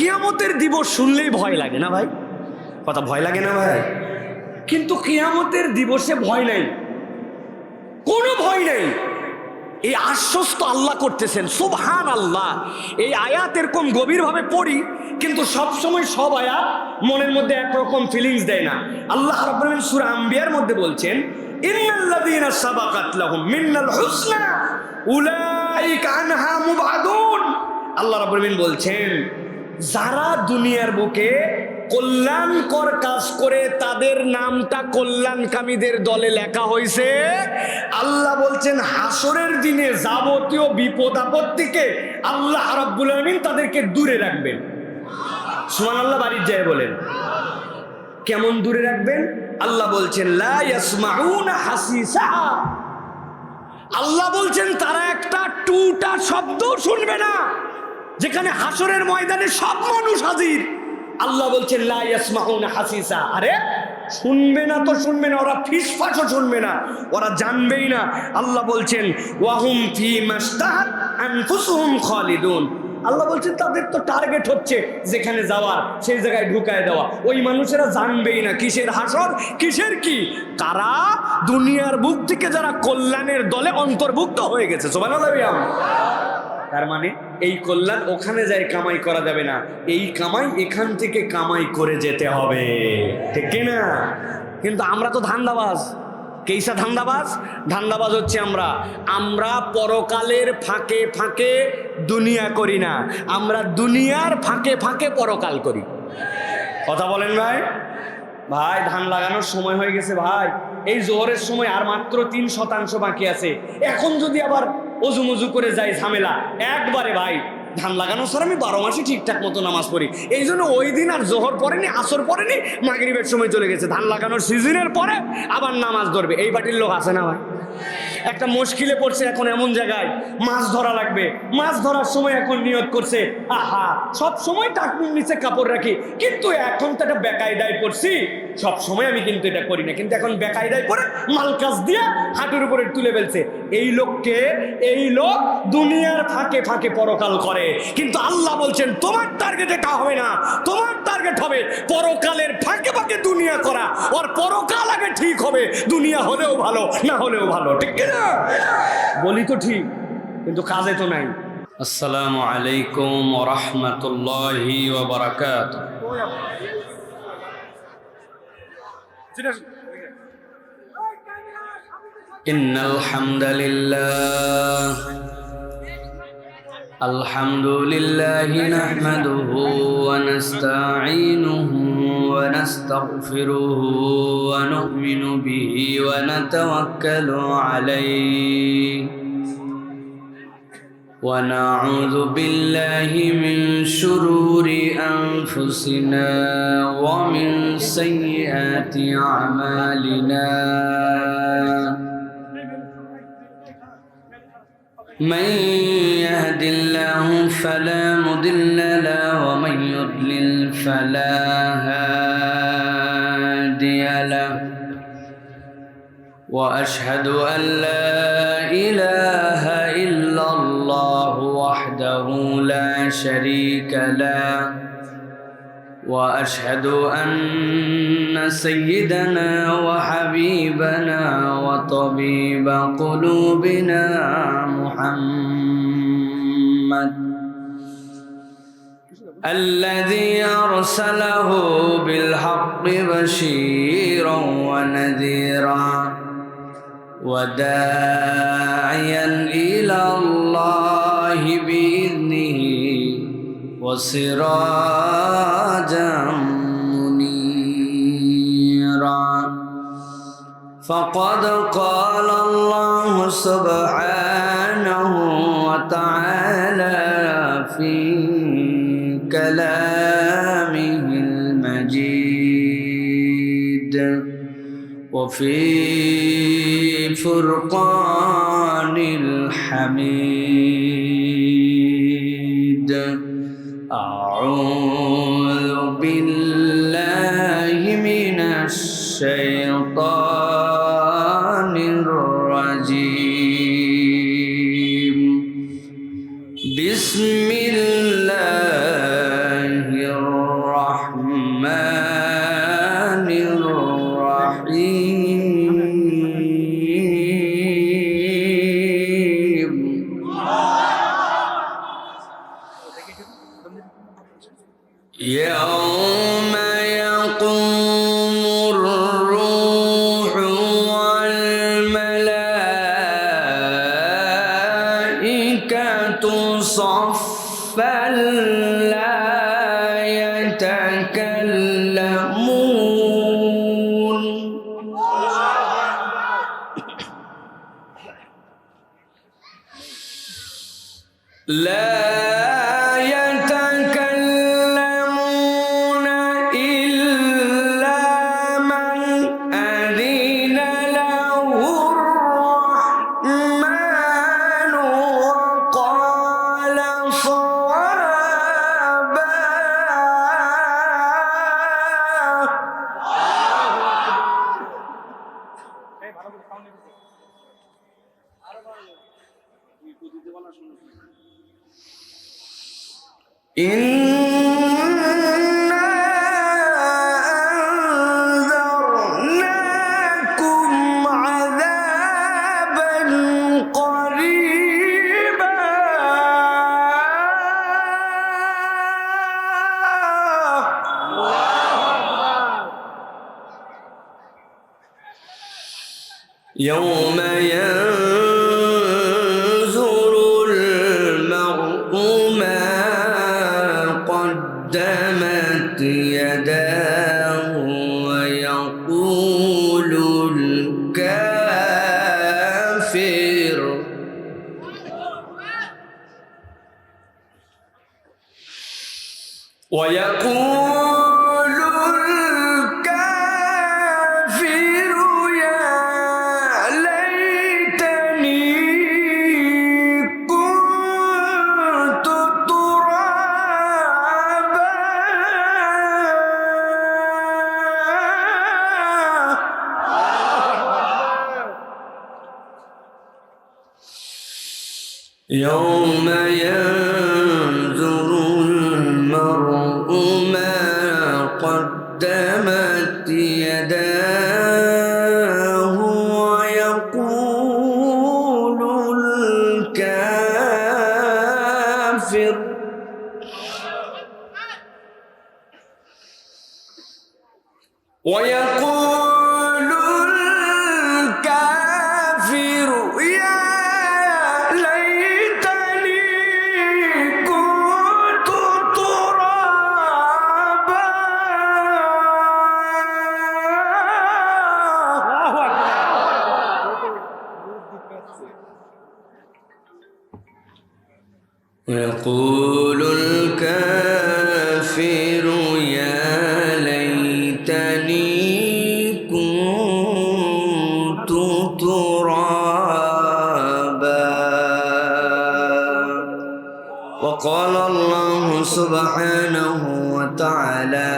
কিয়ামতের দিবস শুনলেই ভয় লাগে না ভাই? কথা ভয় লাগে না ভাই? কিন্তু কিয়ামতের দিবসে ভয় নাই, কোনো ভয় নেই। এই আশ্বস্ত আল্লাহ করতেছেন, সুবহানাল্লাহ। এই আয়াত এরকম গভীরভাবে পড়ি, কিন্তু সবসময় সব আয়াত মনের মধ্যে একরকম ফিলিংস দেয় না। আল্লাহ রাব্বুল আলামিন সূরা আম্বিয়ার মধ্যে বলছেন, ইন্নাল্লাযীনা সাবাকাত লাহুম মিনাল হুসনা উলাইকা আনহা মুবআদুন। আল্লাহ রাব্বুল আলামিন বলছেন, যারা দুনিয়ার বুকে কল্যাণকর কাজ করে তাদের নামটা কল্যাণকামীদের দলে লেখা হয়েছে। আল্লাহ বলছেন হাসরের দিনে যাবতীয় বিপদ আপত্তিকে আল্লাহ রাব্বুল আলামিন তাদেরকে দূরে রাখবেন। সুবহানাল্লাহ, বাড়ির যায় বলেন কেমন দূরে রাখবেন? আল্লাহ বলছেন লা ইয়াসমাউনা হাসিসাহা। আল্লাহ বলছেন তারা একটা টুটা শব্দ শুনবে না, যেখানে হাসরের ময়দানে সব মানুষ হাজির। আল্লাহ বলছেন লা ইয়াসমাউনা হাসিসা। আরে শুনবে না তো শুনবে না, ওরা ফিসফাসও শুনবে না, ওরা জানবেই না। আল্লাহ বলছেন ওয়াহুম ফি মাশতাহাত আনফুসুহুম খালিদুন। আল্লাহ বলছেন তাদের তো টার্গেট হচ্ছে যেখানে যাওয়ার সেই জায়গায় ঢুকায় দেওয়া। ওই মানুষেরা জানবেই না কিসের হাসর কিসের কি। কারা? দুনিয়ার বুক থেকে যারা কল্যাণের দলে অন্তর্ভুক্ত হয়ে গেছে। সুবহানাল্লাহ। তার মানে এই কল্যাণ ওখানে যায় কামাই করা যাবে না, এই কামাই এখান থেকে কামাই করে যেতে হবে, ঠিক কিনা? কিন্তু আমরা তো ধান্দাবাজ। কেইসা ধান্দাবাজ? ধান্দাবাজ হচ্ছে আমরা পরকালের ফাঁকে ফাঁকে দুনিয়া করি না, আমরা দুনিয়ার ফাঁকে ফাঁকে পরকাল করি। কথা বলেন ভাই? ভাই ধান লাগানোর সময় হয়ে গেছে ভাই, এই জোহরের সময় আর মাত্র 3% বাকি আছে। এখন যদি আবার অজু মজু করে যাই ঝামেলা একবারে। ভাই ধান লাগানোর সময় আমি 12 মাসই ঠিকঠাক মতো নামাজ পড়ি, এই জন্য ওই দিন আর জোহর পড়েনি, আসর পড়েনি, মাগরিবের সময় চলে গেছে। ধান লাগানোর সিজনের পরে আবার নামাজ ধরবে, এই বাটির লোক আছে না ভাই? একটা মুশকিলে পড়ছে এখন এমন জায়গায়, মাছ ধরা লাগবে। মাছ ধরার সময় এখন নিয়ত করছে, আহা সব সময় টাকুর নিচে কাপড় রাখি, কিন্তু এখন তো একটা বেকায়দায় পড়ছি, সব সময় আমি কিন্তু এটা করি না, কিন্তু এখন বেকায়দায় পড়ে মালকাস দিয়ে হাঁটুর উপরে তুলে ফেলছে। এই লোক দুনিয়ার ফাঁকে ফাঁকে পরকাল করে। কিন্তু আল্লাহ বলছেন তোমার টার্গেট এটা হবে না, তোমার টার্গেট হবে পরকালের ফাঁকে ফাঁকে দুনিয়া করা। আর পরকাল আগে ঠিক হবে, দুনিয়া হলেও ভালো না হলেও ভালো, ঠিক কিনা? বলি তো ঠিক, কিন্তু কাজে তো নাই। আসসালামু আলাইকুম ওয়া রাহমাতুল্লাহি ওয়া বারাকাতুহু। ইন্নাল হামদালিল্লাহ আলহামদুলিল্লাহি নাহমাদুহু ওয়া নাস্তাঈনুহু ওয়া নাস্তাগফিরুহু ওয়া নু'মিনু বিহি ওয়া নাতাওয়াক্কালু আলাইহি ওয়া নাউযু বিল্লাহি মিন শুরুরি আনফুসিনা ওয়া মিন সাইয়্যাতি আমালিনা। من يهد الله فلا مضل له ومن يضلل فلا هادي له وأشهد أن لا إله إلا الله وحده لا شريك له وأشهد أن سيدنا وحبيبنا وطبيب قلوبنا محمد الذي أرسله بالحق بشيرا ونذيرا وداعيا إلى الله بإذنه وسراجا منيرا. فقد قال الله سبحانه وتعالى في كلامه المجيد وفي فرقان الحميد. أعوذ بالله من الشيطان الرجيم. بسم الله يوم يقوم الروح والملائكة صفا لا يتكلمون لا يتكلمون إلا من أذن له الرحمن وقال صوابا إنا أنذرناكم عذابا قريبا يوم ينظر المرء ما قدمت يداه ويقول الكافر يا ليتني كنت ترابا يوم ينظر المرء ما قدمت يداه ويقول الكافر يا ليتني كنت ترابا ويقول الكافر يا ليتني كنت ترابا وقال الله سبحانه وتعالى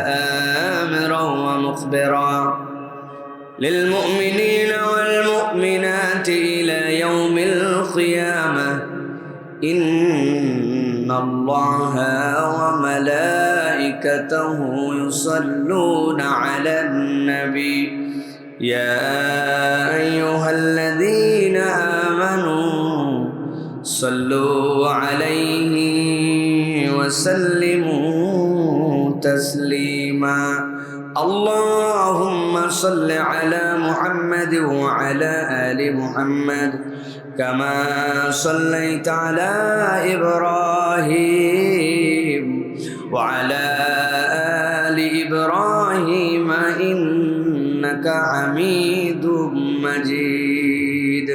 آمرا ومخبرا للمؤمنين والمؤمنات إلى يوم القيامة إن الله وملائكته يصلون على النبي يا أيها الذين آمنوا صلوا عليه وسلموا تسليما اللهم صل على محمد وعلى آل محمد كما صليت على إبراهيم وعلى آل إبراهيم إنك حميد مجيد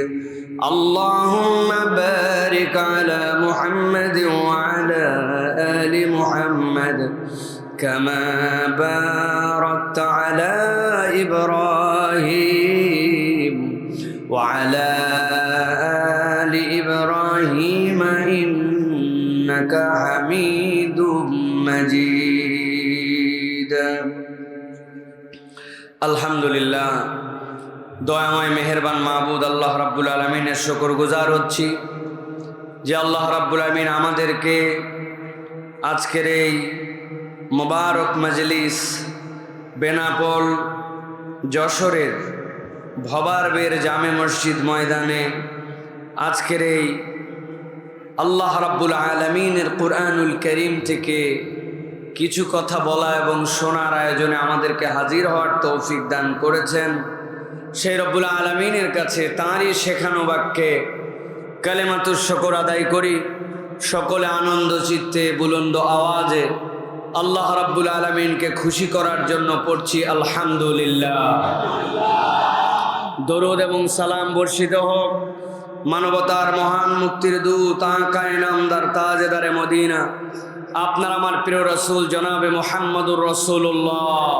اللهم بارك على محمد وعلى آل محمد كما باركت على إبراهيم وعلى آل إبراهيم إنك حميد مجيد الحمد لله দয়াময় মেহেরবান মাবুদ আল্লাহ রাব্বুল আলামিনের শুকরগুজার হচ্ছি যে আল্লাহ রাব্বুল আলামিন আমাদেরকে আজকের এই মুবারক মজলিস বেনাপোল যশোরের ভবারবের জামে মসজিদ ময়দানে আজকের এই আল্লাহ রাব্বুল আলামিনের কুরআনুল কারীম থেকে কিছু কথা বলা এবং শোনার আয়োজনে আমাদেরকে হাজির হওয়ার তৌফিক দান করেছেন। সেই রব্বুল আলামিনের কাছে তাঁরই শেখানো বাক্যে কালেমাতুশ শুকর আদায় করি। সকলে আনন্দ চিত্তে বুলন্দ আওয়াজে আল্লাহ রাব্বুল আলামিনকে খুশি করার জন্য পড়ছি আলহামদুলিল্লাহ। দরুদ এবং সালাম বর্ষিত হোক মানবতার মহান মুক্তির দূত আকায়ে নামদার তাজেদারে মদিনা আপনার আমার প্রিয় রাসূল জনাবে মুহাম্মদুর রাসূলুল্লাহ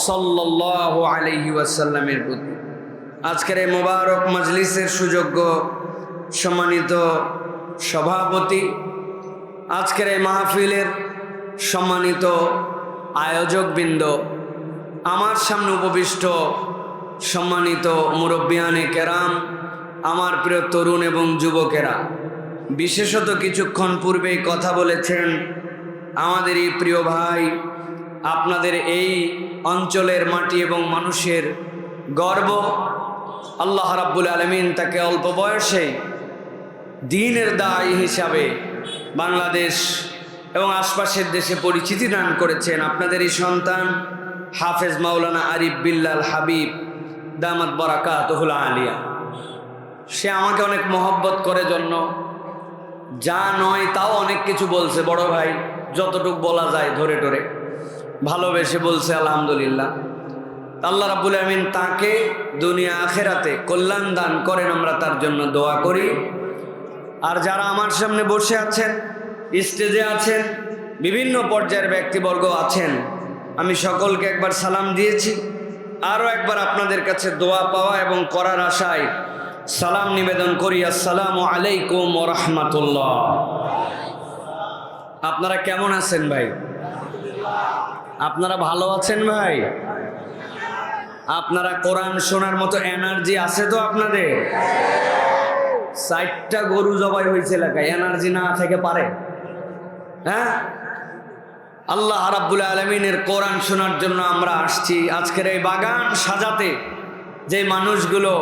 সাল্লাল্লাহু আলাইহি ওয়াসাল্লামের প্রতি। আজকের এই মোবারক মজলিসের সুযোগ্য সম্মানিত সভাপতি, আজকের এই মাহফিলের সম্মানিত আয়োজকবৃন্দ, আমার সামনে উপবিষ্ট সম্মানিত মুরব্বিয়ানে কেরাম, আমার প্রিয় তরুণ এবং যুবকেরা, বিশেষত কিছুক্ষণ পূর্বেই কথা বলেছেন আমাদের এই প্রিয় ভাই, আপনাদের এই অঞ্চলের মাটি এবং মানুষের গর্ব। আল্লাহ রাব্বুল আলামিন তাকে অল্প বয়সে দ্বীনের দায়ী হিসাবে বাংলাদেশ এবং আশপাশের দেশে পরিচিতি দান করেছেন। আপনাদের এই সন্তান হাফেজ মাওলানা আরিফ বিল্লাল হাবিব দামাত বারাকাতুহুল আলিয়া, সে আমাকে অনেক মহব্বত করে জন্য যা নয় তাও অনেক কিছু বলছে। বড় ভাই যতটুকু বলা যায় ধরে টরে ভালোবেসে বলছে আলহামদুলিল্লাহ। আল্লাহ রাব্বুল আমিন তাকে দুনিয়া আখেরাতে কল্যাণ দান করেন, আমরা তার জন্য দোয়া করি। আর যারা আমার সামনে বসে আছেন, স্টেজে আছেন, বিভিন্ন পর্যায়ের ব্যক্তিবর্গ আছেন, আমি সকলকে একবার সালাম দিয়েছি। আরও একবার আপনাদের কাছে দোয়া পাওয়া এবং করার আশায় সালাম নিবেদন করি। আসসালামু আলাইকুম ওয়া রাহমাতুল্লাহ। আপনারা কেমন আছেন ভাই? আপনারা ভালো আছেন ভাই? আপনারা কোরআন শোনার মতো এনার্জি আছে তো আপনাদের? 60টা গরু জবাই হয়েছে এলাকায়, এনার্জি না থেকে পারে? হ্যাঁ, আল্লাহ রাব্বুল আলামিনের কোরআন শোনার জন্য আমরা আসছি। আজকের এই বাগান সাজাতে যে মানুষগুলো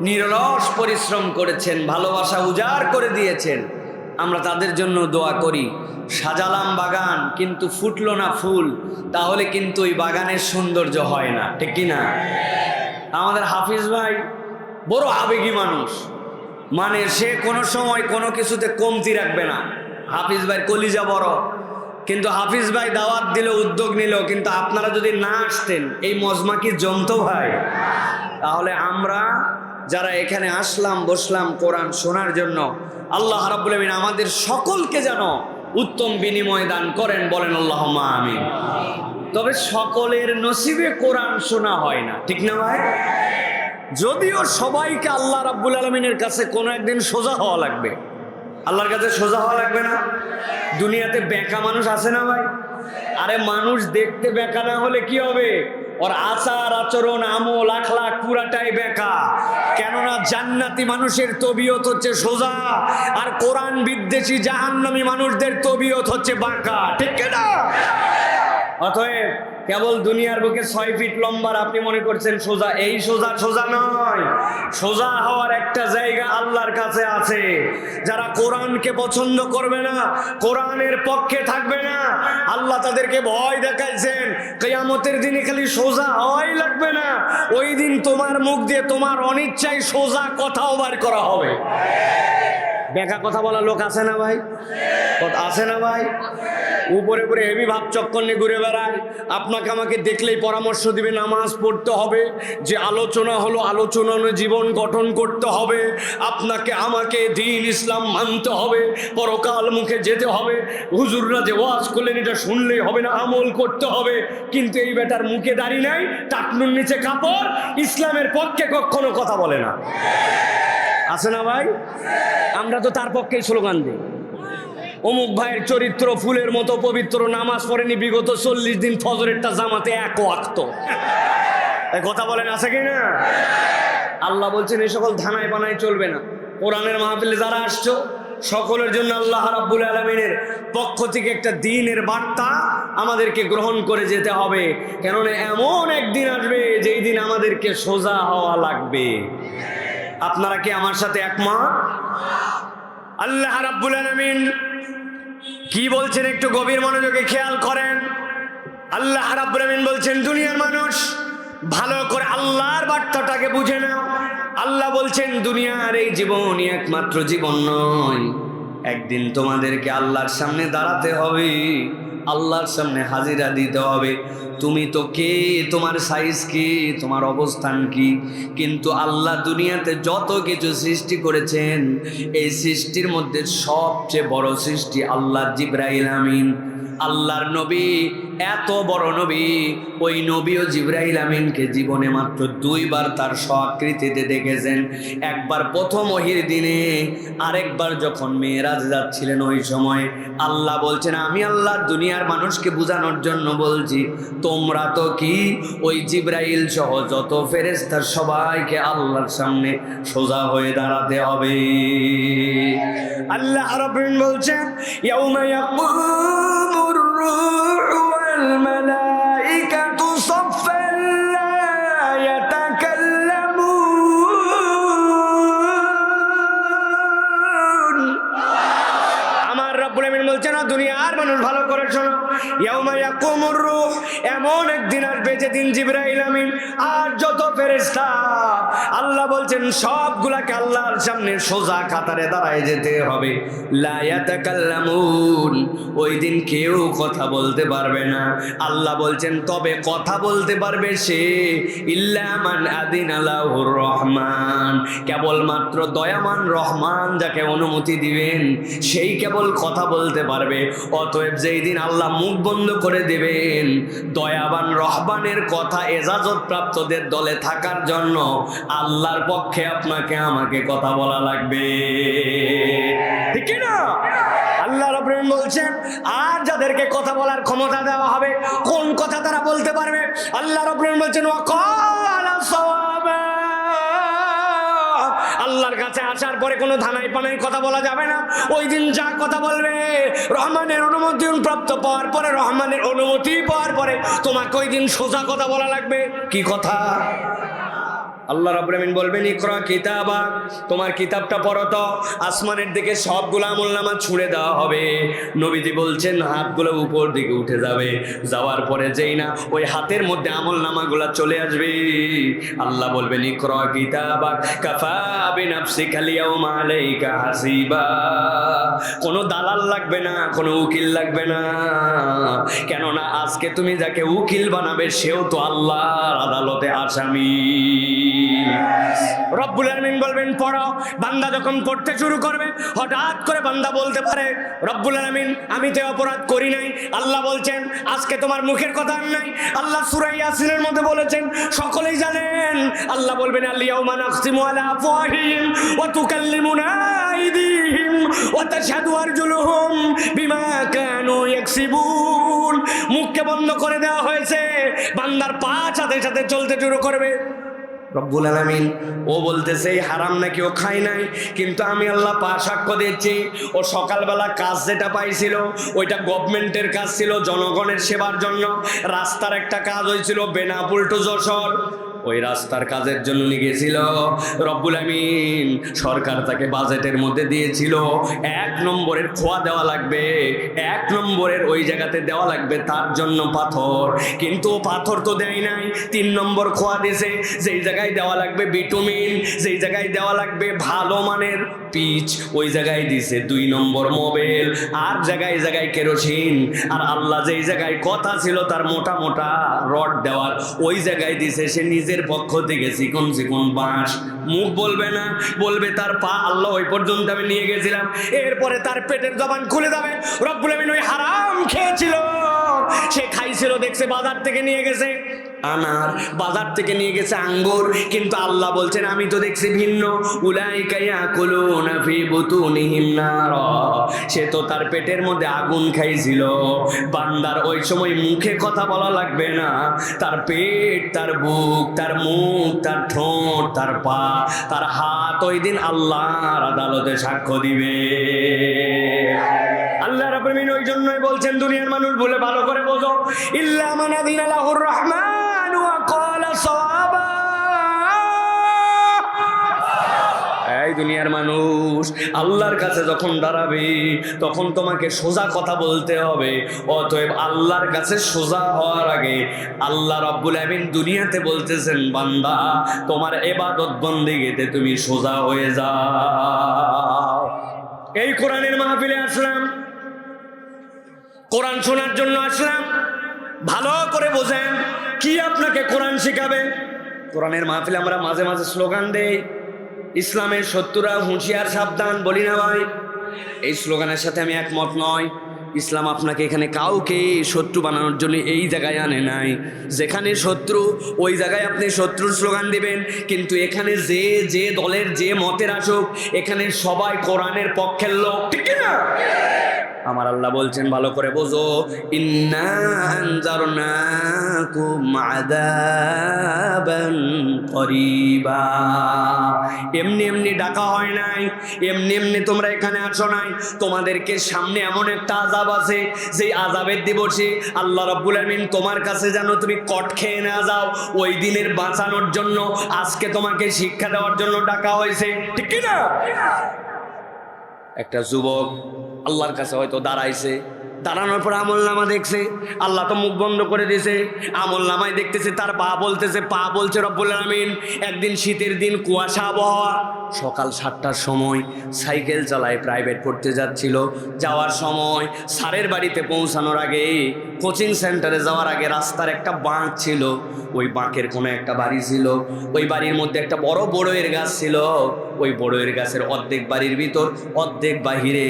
নিরলস পরিশ্রম করেছেন, ভালোবাসা উজাড় করে দিয়েছেন, আমরা তাদের জন্য দোয়া করি। সাজালাম বাগান কিন্তু ফুটলো না ফুল, তাহলে কিন্তু ওই বাগানের সৌন্দর্য হয় না, ঠিক কি না? আমাদের হাফিজ ভাই বড় আবেগী মানুষ, মানে সে কোনো সময় কোনো কিছুতে কমতি রাখবে না। হাফিজ ভাই কলিজা বড়, কিন্তু হাফিজ ভাই দাওয়াত দিল, উদ্যোগ নিল, কিন্তু আপনারা যদি না আসতেন এই মজমা কি জমতো ভাই? তাহলে আমরা যারা এখানে আসলাম বসলাম কোরআন শোনার জন্য, আল্লাহ রাব্বুল আমিন আমাদের সকলকে যেন উত্তম বিনিময় দান করেন, বলেন আল্লাহুম্মা আমিন। তবে সকলের নসিবে কোরআন শোনা হয় না, ঠিক না ভাই? যদিও সবাইকে আল্লাহ রাব্বুল আলামিনের কাছে কোনো একদিন সোজা হওয়া লাগবে। আল্লাহর কাছে সোজা হওয়া লাগবে না? দুনিয়াতে বেঁকা মানুষ আছে না ভাই? আরে মানুষ দেখতে বেঁকা না হলে কি হবে? ওর আচার আচরণ আমল আখলাক পুরাটাই বেঁকা। কেননা জান্নাতি মানুষের তবিয়ত হচ্ছে সোজা, আর কোরআন বিদ্বেষী জাহান্নামী মানুষদের তবিয়ত হচ্ছে বাঁকা, ঠিক না? অতএব কেবল দুনিয়ার বুকে 6 ফিট লম্বার আপনি মনে করছেন সোজা, এই সোজা সোজা নয়। সোজা হওয়ার একটা জায়গা আল্লাহর কাছে আছে। যারা কোরআনকে পছন্দ করবে না, কোরআনের পক্ষে থাকবে না, আল্লাহ তাদেরকে ভয় দেখাইছেন কিয়ামতের দিনে খালি সোজা হওয়াই লাগবে না, ওই দিন তোমার মুখ দিয়ে তোমার অনিচ্ছায় সোজা কথাও বার করা হবে। বেকা কথা বলা লোক আছে না ভাই? আছে না ভাই? উপরে উপরে হেভি ভাব চক্কর নিয়ে ঘুরে বেড়ায়, আপনাকে আমাকে দেখলেই পরামর্শ দিবে নামাজ পড়তে হবে, যে আলোচনা হলো আলোচনা অনুযায়ী জীবন গঠন করতে হবে, আপনাকে আমাকে দ্বীন ইসলাম মানতে হবে, পরকাল মুখে যেতে হবে, হুজুররা যে ওয়াজ করলেন এটা শুনলেই হবে না, আমল করতে হবে। কিন্তু এই বেটার মুখে দাড়ি নাই, টাকনুর নিচে কাপড়, ইসলামের পক্ষে কখনো কথা বলে না। আছে না ভাই? আমরা তো তার পক্ষেই স্লোগান দিই। অমুক ভাইয়ের চরিত্র ফুলের মতো পবিত্র, নামাজ পড়েনি বিগত 40 দিন, ফজরেরটা জামাতে এক ওয়াক্ত। এই কথা বলেন, আছে কি না? আল্লাহ বলছেন এই সকল ধানায় বানায় চলবে না। কোরআনের মাহফিলে যারা আসছো সকলের জন্য আল্লাহ রাব্বুল আলামিনের পক্ষ থেকে একটা দ্বীনের বার্তা আমাদেরকে গ্রহণ করে যেতে হবে। কেননা এমন একদিন আসবে যেই দিন আমাদেরকে সোজা হওয়া লাগবে। আপনারা কি আমার সাথে একমত? আল্লাহ রাব্বুল আলামিন কি বলছেন একটু গভীর মনোযোগে খেয়াল করেন। আল্লাহ রাব্বুল আমিন বলছেন, দুনিয়ার মানুষ ভালো করে আল্লাহর বার্তাটাকে বুঝে নাও। আল্লাহ বলছেন, দুনিয়ার এই জীবনই একমাত্র জীবন নয়, একদিন তোমাদেরকে আল্লাহর সামনে দাঁড়াতে হবে, আল্লাহর সামনে হাজিরা দিতে হবে। তুমি তো কে, তোমার সাইজ কি, তোমার অবস্থান কি, কিন্তু আল্লাহ দুনিয়াতে যত কিছু সৃষ্টি করেছেন, এই সৃষ্টির মধ্যে সবচেয়ে বড় সৃষ্টি আল্লাহর জিবরাইল আমিন, আল্লাহর নবী, এত বড় নবী। ওই নবীও জিবরাইল আমিনকে জীবনে মাত্র 2 বার তার স্বআকৃতিতে দেখেছেন। একবার প্রথম ওহির দিনে, আরেকবার যখন মেরাজ যাচ্ছিলেন ওই সময়। আল্লাহ বলছেন, আমি আল্লাহ দুনিয়ার মানুষকে বোঝানোর জন্য বলছি, তোমরা তো কি ওই জিবরাইল সহ যত ফেরেশতা সবাইকে আল্লাহর সামনে সোজা হয়ে দাঁড়াতে হবে। আল্লাহ রাব্বুল বলছেন, ইয়াউমা ইয়াকুমুর রূহু ওয়াল মালাইকাতু সাফফান লা ইয়াতাকাল্লামুন। আমার রাব্বুল আমিন বলছেন, দুনিয়ার মানুষ ভালো করে শোনো, ইয়াউমা ইয়াকুমুর রূহ, এমন একদিন আসবে যেদিন জিবরাইল আমিন আর যত ফেরেশতা, আল্লাহ বলছেন সবগুলাকে আল্লাহর সামনে সোজা কাতারে দাঁড়ায় যেতে হবে। লা ইয়াতাকাল্লামুন, ওই দিন কেউ কথা বলতে পারবে না। আল্লাহ বলছেন, তবে কথা বলতে পারবে সে, ইল্লা মান আযিনা লাহুর রহমান, কেবলমাত্র দয়ামান রহমান যাকে অনুমতি দিবেন সেই কেবল কথা বলতে পারবে। অতএব যেই দিন আল্লাহ মুখ বন্ধ করে দেবেন, দয়াবান রহমানের কথা এজাজত প্রাপ্তদের দলে থাকার জন্য আল্লাহর পক্ষে আপনাকে আমাকে কথা বলা লাগবে, ঠিক না? আল্লাহ রাব্বুল আলামিন বলছেন, আর যাদেরকে কথা বলার ক্ষমতা দেওয়া হবে, কোন কথা তারা বলতে পারবে? আল্লাহ রাব্বুল আলামিন বলছেন, ওয়াকালা সাওয়াবা, আল্লাহর কাছে আসার পরে কোনো ধানাই পানাই কথা বলা যাবে না। ওই দিন যা কথা বলবে, রহমানের অনুমতি প্রাপ্ত পাওয়ার পরে, রহমানের অনুমতি পাওয়ার পরে তোমাকে ওই দিন সোজা কথা বলা লাগবে। কি কথা? আল্লাহ রাব্বুল আমিন বলবেন, ইকরা কিতাবা, তোমার কিতাবটা পড়ো তো। আসমানের দিকে সবগুলো আমলনামা ছুঁড়ে দেওয়া হবে। নবীজি বলছেন, হাতগুলো উপর দিকে উঠে যাবে, যাওয়ার পরে যেই না ওই হাতের মধ্যে আমলনামাগুলো চলে আসবে, আল্লাহ বলবেন, ইকরা কিতাবা কাফা বিনাফসিকা আল-ইয়াওমা আলাইকা হাসিবা। কোনো দালাল লাগবে না, কোনো উকিল লাগবে না, কেননা আজকে তুমি যাকে উকিল বানাবে সেও তো আল্লাহর আদালতে আসামি। রব্বুল আলামিন বলবেন, পড়ো। বান্দা যখন পড়তে শুরু করবে, হঠাৎ করে বান্দা বলতে পারে, রব্বুল আলামিন আমি তো অপরাধ করি নাই। আল্লাহ বলছেন, আজকে তোমার মুখের কথা নাই। আল্লাহ সূরা ইয়াসিনের মধ্যে বলেছেন, সকলেই জানেন। আল্লাহ বলবেন, আল ইয়াউমা নাখতিমু আলা আফওয়াহিহিম ওয়া তুকাল্লিমুনা আইদিহিম ওয়া তাশহাদু আরজুলুহুম বিমা কানু ইয়াকসিবুন। মুখকে বন্ধ করে দেওয়া হয়েছে, বান্দার পা সাথে সাথে চলতে শুরু করবে। রব্বুল আলামিন ও বলতেছে হারাম নাকি ও খায় নাই, কিন্তু আমি আল্লাহ পা সাক্ষ্য দিচ্ছি, ও সকালবেলা কাজ যেটা পাইছিল ওইটা গভর্নমেন্টের কাজ ছিল, জনগণের সেবার জন্য। রাস্তার একটা কাজ হয়েছিল বেনাপুল টু যশোর, ওই রাস্তার কাজের জন্য নিয়ে গেছিল। রব্বুল আমিন সরকার তাকে বাজেটের মধ্যে দিয়েছিল 1 নম্বরের খোয়া দেওয়া লাগবে, 1 নম্বরের ওই জায়গাতে দেওয়া লাগবে তার জন্য পাথর, কিন্তু পাথর তো দেয় নাই। 3 নম্বর খোয়া দিয়েছে, যেই জায়গায় দেওয়া লাগবে বিটুমিন, যেই জায়গায় দেওয়া লাগবে ভালো মানের পিচ, ওই জায়গায় দিছে 2 নম্বর মোবেল, আর জায়গায় জায়গায় কেরোসিন। আর আল্লাহ যেই জায়গায় কথা ছিল তার মোটা মোটা রড দেওয়ার, ওই জায়গায় দিছে সে নিজের পক্ষ থেকে চিকন চিকন বাঁশ। মুখ বলবে না, বলবে তার পা। আল্লাহ ওই পর্যন্ত আমি নিয়ে গেছিলাম, এরপরে তার পেটের জবান খুলে যাবে। রব্বুল আমিন ওই হারাম খেয়েছিল, সে খাইছিল, দেখছে বাজার থেকে নিয়ে গেছে আনার, বাজার থেকে নিয়ে গেছে আঙ্গুর, কিন্তু আল্লাহ বলছেন আমি তো দেখছি ভিন্ন। উলাইকা ইয়াকুলুনা ফি বুতুনিহিম নার, সে তো তার পেটের মধ্যে আগুন খাইছিল। বান্দার ওই সময় মুখে কথা বলা লাগবে না, তার পেট, তার বুক, তার মুখ, তার ঠোঁট, তার পা, তার হাত ওই দিন আল্লাহর আদালতে সাক্ষ্য দিবে। আল্লাহ রাব্বুল আমিন ওই জন্যই বলছেন, দুনিয়ার মানুষ বলে ভালো করে বোঝো, ইল্লা মান আযিনা লাহুর রহমান ওয়া ক্বালা সাওয়াবা। এই দুনিয়ার মানুষ, আল্লাহর কাছে যখন দাঁড়াবে তখন তোমাকে সোজা কথা বলতে হবে। অতএব আল্লাহর কাছে সোজা হওয়ার আগে আল্লাহ রাব্বুল আমিন দুনিয়াতে বলতেছেন, বান্দা তোমার ইবাদত বন্দেগিতে তুমি সোজা হয়ে যাও। এই কোরআনের মাহফিলে আসলাম, কোরআন শোনার জন্য আসলাম। ভালো করে বোঝেন কি আপনাকে কোরআন শিখাবে। কোরআনের মাহফিলে আমরা মাঝে মাঝে স্লোগান দেই, ইসলামের শত্রুরা হুঁশিয়ার সাবধান, বলি না ভাই? এই স্লোগানের সাথে আমি একমত নয়। ইসলাম আপনাকে এখানে কাউকে শত্রু বানানোর জন্য এই জায়গায় আনে নাই। যেখানে শত্রু ওই জায়গায় আপনি শত্রুর স্লোগান দিবেন, কিন্তু এখানে যে যে দলের যে মতের আসুক, এখানে সবাই কোরআনের পক্ষের লোক, ঠিক না? আমার আল্লাহ বলছেন, ভালো করে বোঝো, ইন্না আনজারনাকুম আযাবান করিবা। এমনি এমনি ডাকা হয় নাই, এমনি এমনি তোমরা এখানে আসো নাই। তোমাদেরকে সামনে এমন একটা আযাব আছে, যেই আযাবের দিবসে আল্লাহ রাব্বুল আমিন তোমার কাছে যেন তুমি কট খেয়ে না যাও, ওই দিনের বাঁচানোর জন্য আজকে তোমাকে শিক্ষা দেওয়ার জন্য ডাকা হয়েছে, ঠিক কি না? একটা যুবক আল্লাহর কাছে হয়তো দাঁড়াইছে, দাঁড়ানোর পর আমলনামা দেখছে, আল্লাহ তো মুখ বন্ধ করে দিয়েছে। আমলনামায় দেখতেছে তার পা বলছে রব্বুল আমিন। একদিন শীতের দিন, কুয়াশা আবহাওয়া, সকাল 7টার সময় সাইকেল চালায় প্রাইভেট পড়তে যাচ্ছিল। যাওয়ার সময় স্যারের বাড়িতে পৌঁছানোর আগে, কোচিং সেন্টারে যাওয়ার আগে রাস্তার একটা বাঁক ছিল, ওই বাঁকের কোনো একটা বাড়ি ছিল। ওই বাড়ির মধ্যে একটা বড় বড়ইয়ের গাছ ছিল। ওই বড়ইয়ের গাছের অর্ধেক বাড়ির ভিতর, অর্ধেক বাহিরে।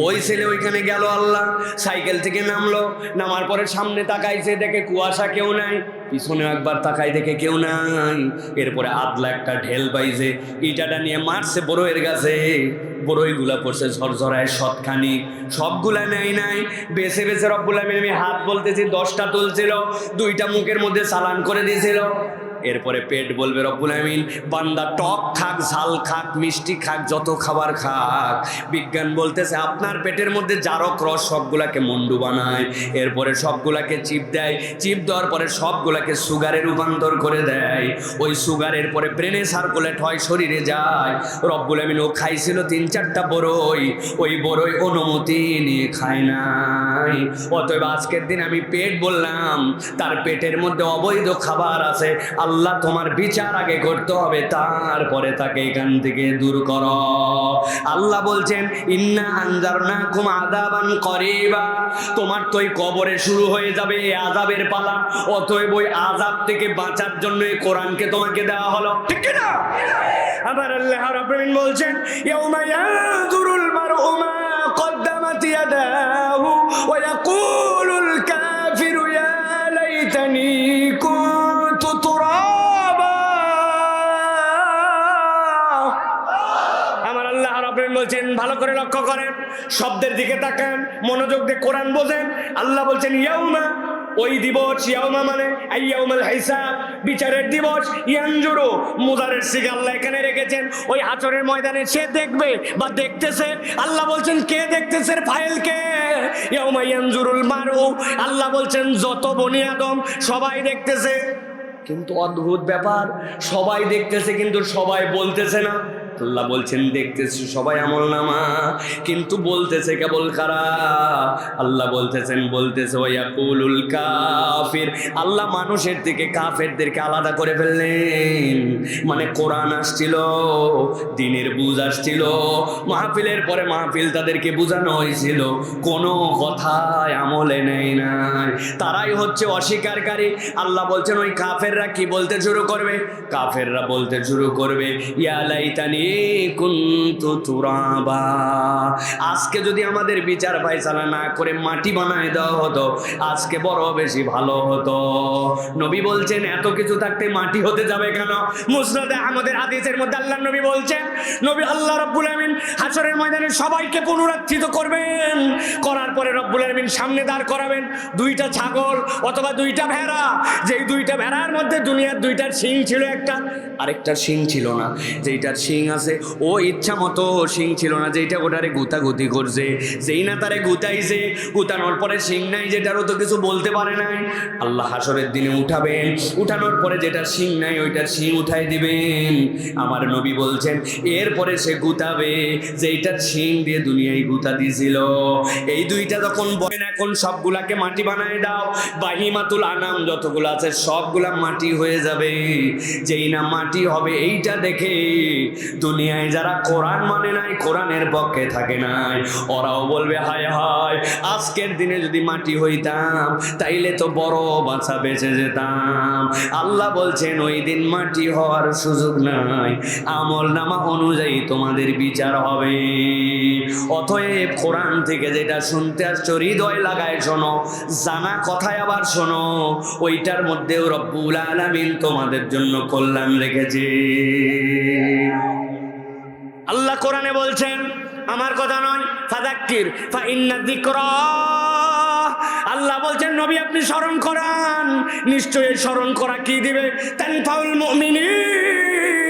ওই ছেলে ওইখানে গেল, আল্লাহ সাইকেল থেকে নামলো, নামার পরে সামনে তাকাইছে, দেখে কুয়াশা, কেউ নাই। পিছনে একবার তাকাই, দেখে কেউ নাই। এরপরে আদলা একটা ঢেল পাইছে, ইটাটা নিয়ে মারছে বড়ইয়ের গাছে। বড়ইগুলা পড়ছে ঝরঝরায় শতখানি, সবগুলা নাই। বেছে বেছে রব্বুল আমিন হাত বলতেছি 10টা তুলছিল, 2টা মুখের মধ্যে চালান করে দিয়েছিল। এরপরে পেট বলবে রব্বুল আমিন, বান্দা টক খাক, ঝাল খাক, মিষ্টি খাক, যত খাবার খাক, বিজ্ঞান বলতেছে আপনার পেটের মধ্যে জারক রস সবগুলাকে মন্ডু বানায়। এরপরে সবগুলাকে চিপ দেয়, চিপ দেওয়ার পরে সবগুলাকে সুগারে রূপান্তর করে দেয়। ওই সুগারের পরে ব্রেনে সার্কুলেট হয়, শরীরে যায়। রব্বুল আমিন ও খাইছিল 3-4টা বড়ই, ওই বড়ই অনুমতি নিয়ে খায় নাই। অতএব আজকের দিন আমি পেট বললাম, তার পেটের মধ্যে অবৈধ খাবার আছে। আল্লাহ তোমার বিচার আগে করতে হবে, তারপরে তাকে এখান থেকে দূর করো। আল্লাহ বলছেন, ইন্না আনজারনাকুম আযাবান করিবা। তোমার তো এই কবরে শুরু হয়ে যাবে এই আযাবের পালা। অতএব ওই আযাব থেকে বাঁচার জন্য এই কোরআনকে তোমাকে দেওয়া হলো, ঠিক না? আবার আল্লাহ রাব্বুল আমিন বলছেন, ইয়াউমা ইয়ানজুরুল মারউ মা কদ্দামাত ইয়াদাহু ওয়া ইয়াকুলুল কাফিরু ইয়া লাইতানি কুনতু তুরাবা। আমার আল্লাহ রাব্বুল আমিন বলছেন, ভালো করে লক্ষ্য করেন, শব্দের দিকে তাকান, মনোযোগ দিয়ে কোরআন বোঝেন। আল্লাহ বলছেন ইয়াউমা, ওই দিবস, ইয়াউমা মানে আইয়াউমুল হিসাব, বিচারের দিবস। ইয়ানজুরু মুদারের সিগা আল্লাহ এখানে রেখেছেন। ওই হাসরের ময়দানে সে দেখবে বা দেখতেছে। আল্লাহ বলছেন কে দেখতেছে? ফাইল কে? ইয়াউমা ইয়ানজুরুল মারউ, আল্লাহ বলছেন যত বনি আদম সবাই দেখতেছে। কিন্তু অদ্ভুত ব্যাপার, সবাই দেখতেছে কিন্তু সবাই বলতেছে না। আল্লাহ বলছেন দেখতেছি সবাই আমলনামা, কিন্তু বলতেছে কেবল কারা? আল্লাহ বলতেছে ওয়াকুলুল কাফির। আল্লাহ মানুষের থেকে কাফেরদেরকে আলাদা করে ফেললেন। মানে কোরআন আসছিল, দ্বীনের বুঝ আসছিল, মাহফিলের পরে মাহফিল তাদেরকে বোঝানো হয়েছিল, কোনো কথায় আমলে নেই নাই, তারাই হচ্ছে অস্বীকারী। আল্লাহ বলছেন ওই কাফেররা কি বলতে শুরু করবে? কাফেররা বলতে শুরু করবে, ইয়া লাইতানি কুনতু তুরাবা। আজকে যদি আমাদের বিচার ফায়সালা না করে মাটি বানায় দেওয়া হতো, আজকে বড় বেশি ভালো হতো। নবী বলছেন এত কিছু থাকতে মাটি হতে যাবে কেন? মুসনাদে আহমদের হাদিসের মধ্যে আল্লাহর নবী বলছেন, নবী আল্লাহ রাব্বুল আমিন হাসরের ময়দানে সবাইকে পুনরুত্থিত করবেন, করার পরে রব্বুল আমিন সামনে দাঁড় করাবেন 2টা ছাগল অথবা 2টা ভেড়া। যেই 2টা ভেড়ার মধ্যে দুনিয়ার 2টার শিং ছিল, একটা আরেকটার শিং ছিল না। যেইটার শিং আছে, ও ইচ্ছা মতো শিং ছিল না যেটা ওটারে গুতাগুতি করছে, যেই না তারে গুতাইছে, গুতানোর পরে শিং নাই যেটারও তো কিছু বলতে পারে নাই। আল্লাহ হাসরের দিনে উঠাবেন, উঠানোর পরে যেটার শিং নাই ওইটার শিং উঠাই দিবেন। আমার নবী বলছেন এরপরে সে গুতাবে যেইটার শিং দিয়ে দুনিয়ায় গুতা দিয়েছিল। এই দুইটা যখন বলেন এখন সবগুলাকে মাটি বানায় দাও, বাহিমাতুল আনাম যতগুলো আছে সবগুলা মাটি হয়ে যাবে। যেই না মাটি হবে এইটা দেখে দুনিয়ায় যারা কোরআন মানে নাই, কোরআনের পক্ষে থাকে নাই, ওরাও বলবে হায় হায় আজকের দিনে যদি মাটি হইতাম তাইলে তো বড় বাঁচা বেঁচে যেতাম। আল্লাহ বলছেন ওই দিন মাটি হওয়ার সুযোগ নাই, আমল নামা অনুযায়ী তোমাদের বিচার হবে। অতএব কোরআন থেকে যেটা শুনতে আসছো হৃদয় লাগায় শোনো, জানা কথায় আবার শোনো, ওইটার মধ্যেও রব্বুল আলামিন তোমাদের জন্য কল্যাণ রেখেছে। আল্লাহ কোরআনে বলছেন, আমার কথা নয়, ফাযাক্কির ফাইন্না যিকরা, আল্লাহ বলছেন নবী আপনি স্মরণ করান, নিশ্চয়ই স্মরণ করা কি দিবে, তানফাউল মুমিনিন,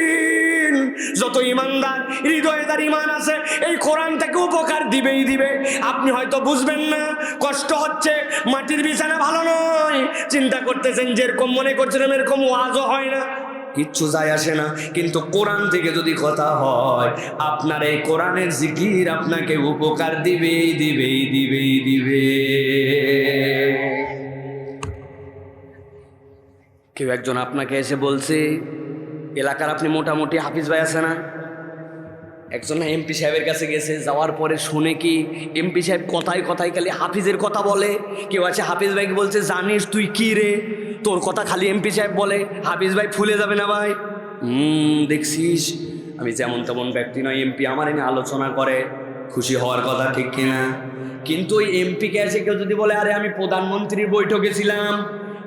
যত ইমানদার হৃদয়ে তার ইমান আছে এই কোরআন থেকে উপকার দিবেই দিবে। আপনি হয়তো বুঝবেন না, কষ্ট হচ্ছে, মাটির বিছানা ভালো নয়, চিন্তা করতেছেন যেরকম মনে করছেন এরকম ওয়াজও হয় না, কিচ্ছু যায় আসে না, কিন্তু কোরআন থেকে যদি কথা হয় আপনার এই কোরআনের জিকির আপনাকে উপকার দিবেই দিবেই দিবেই দিবে। কেউ একজন আপনাকে এসে বলছে, এলাকার আপনি মোটামুটি হাফিজ ভাই আছে না, একজন এমপি সাহেবের কাছে গেছে, যাওয়ার পরে শুনে কি এমপি সাহেব কথায় কথায় খালি হাফিজের কথা বলে। কেউ আছে হাফিজ ভাইকে বলছে জানিস তুই কি রে, তোর কথা খালি এমপি সাহেব বলে, হাফিজ ভাই ফুলে যাবে না ভাই। দেখছিস আমি যেমন তেমন ব্যক্তি নয়, এমপি আমার এনে আলোচনা করে, খুশি হওয়ার কথা ঠিক কিনা। কিন্তু ওই এমপিকে এসে কেউ যদি বলে আরে আমি প্রধানমন্ত্রীর বৈঠকে ছিলাম,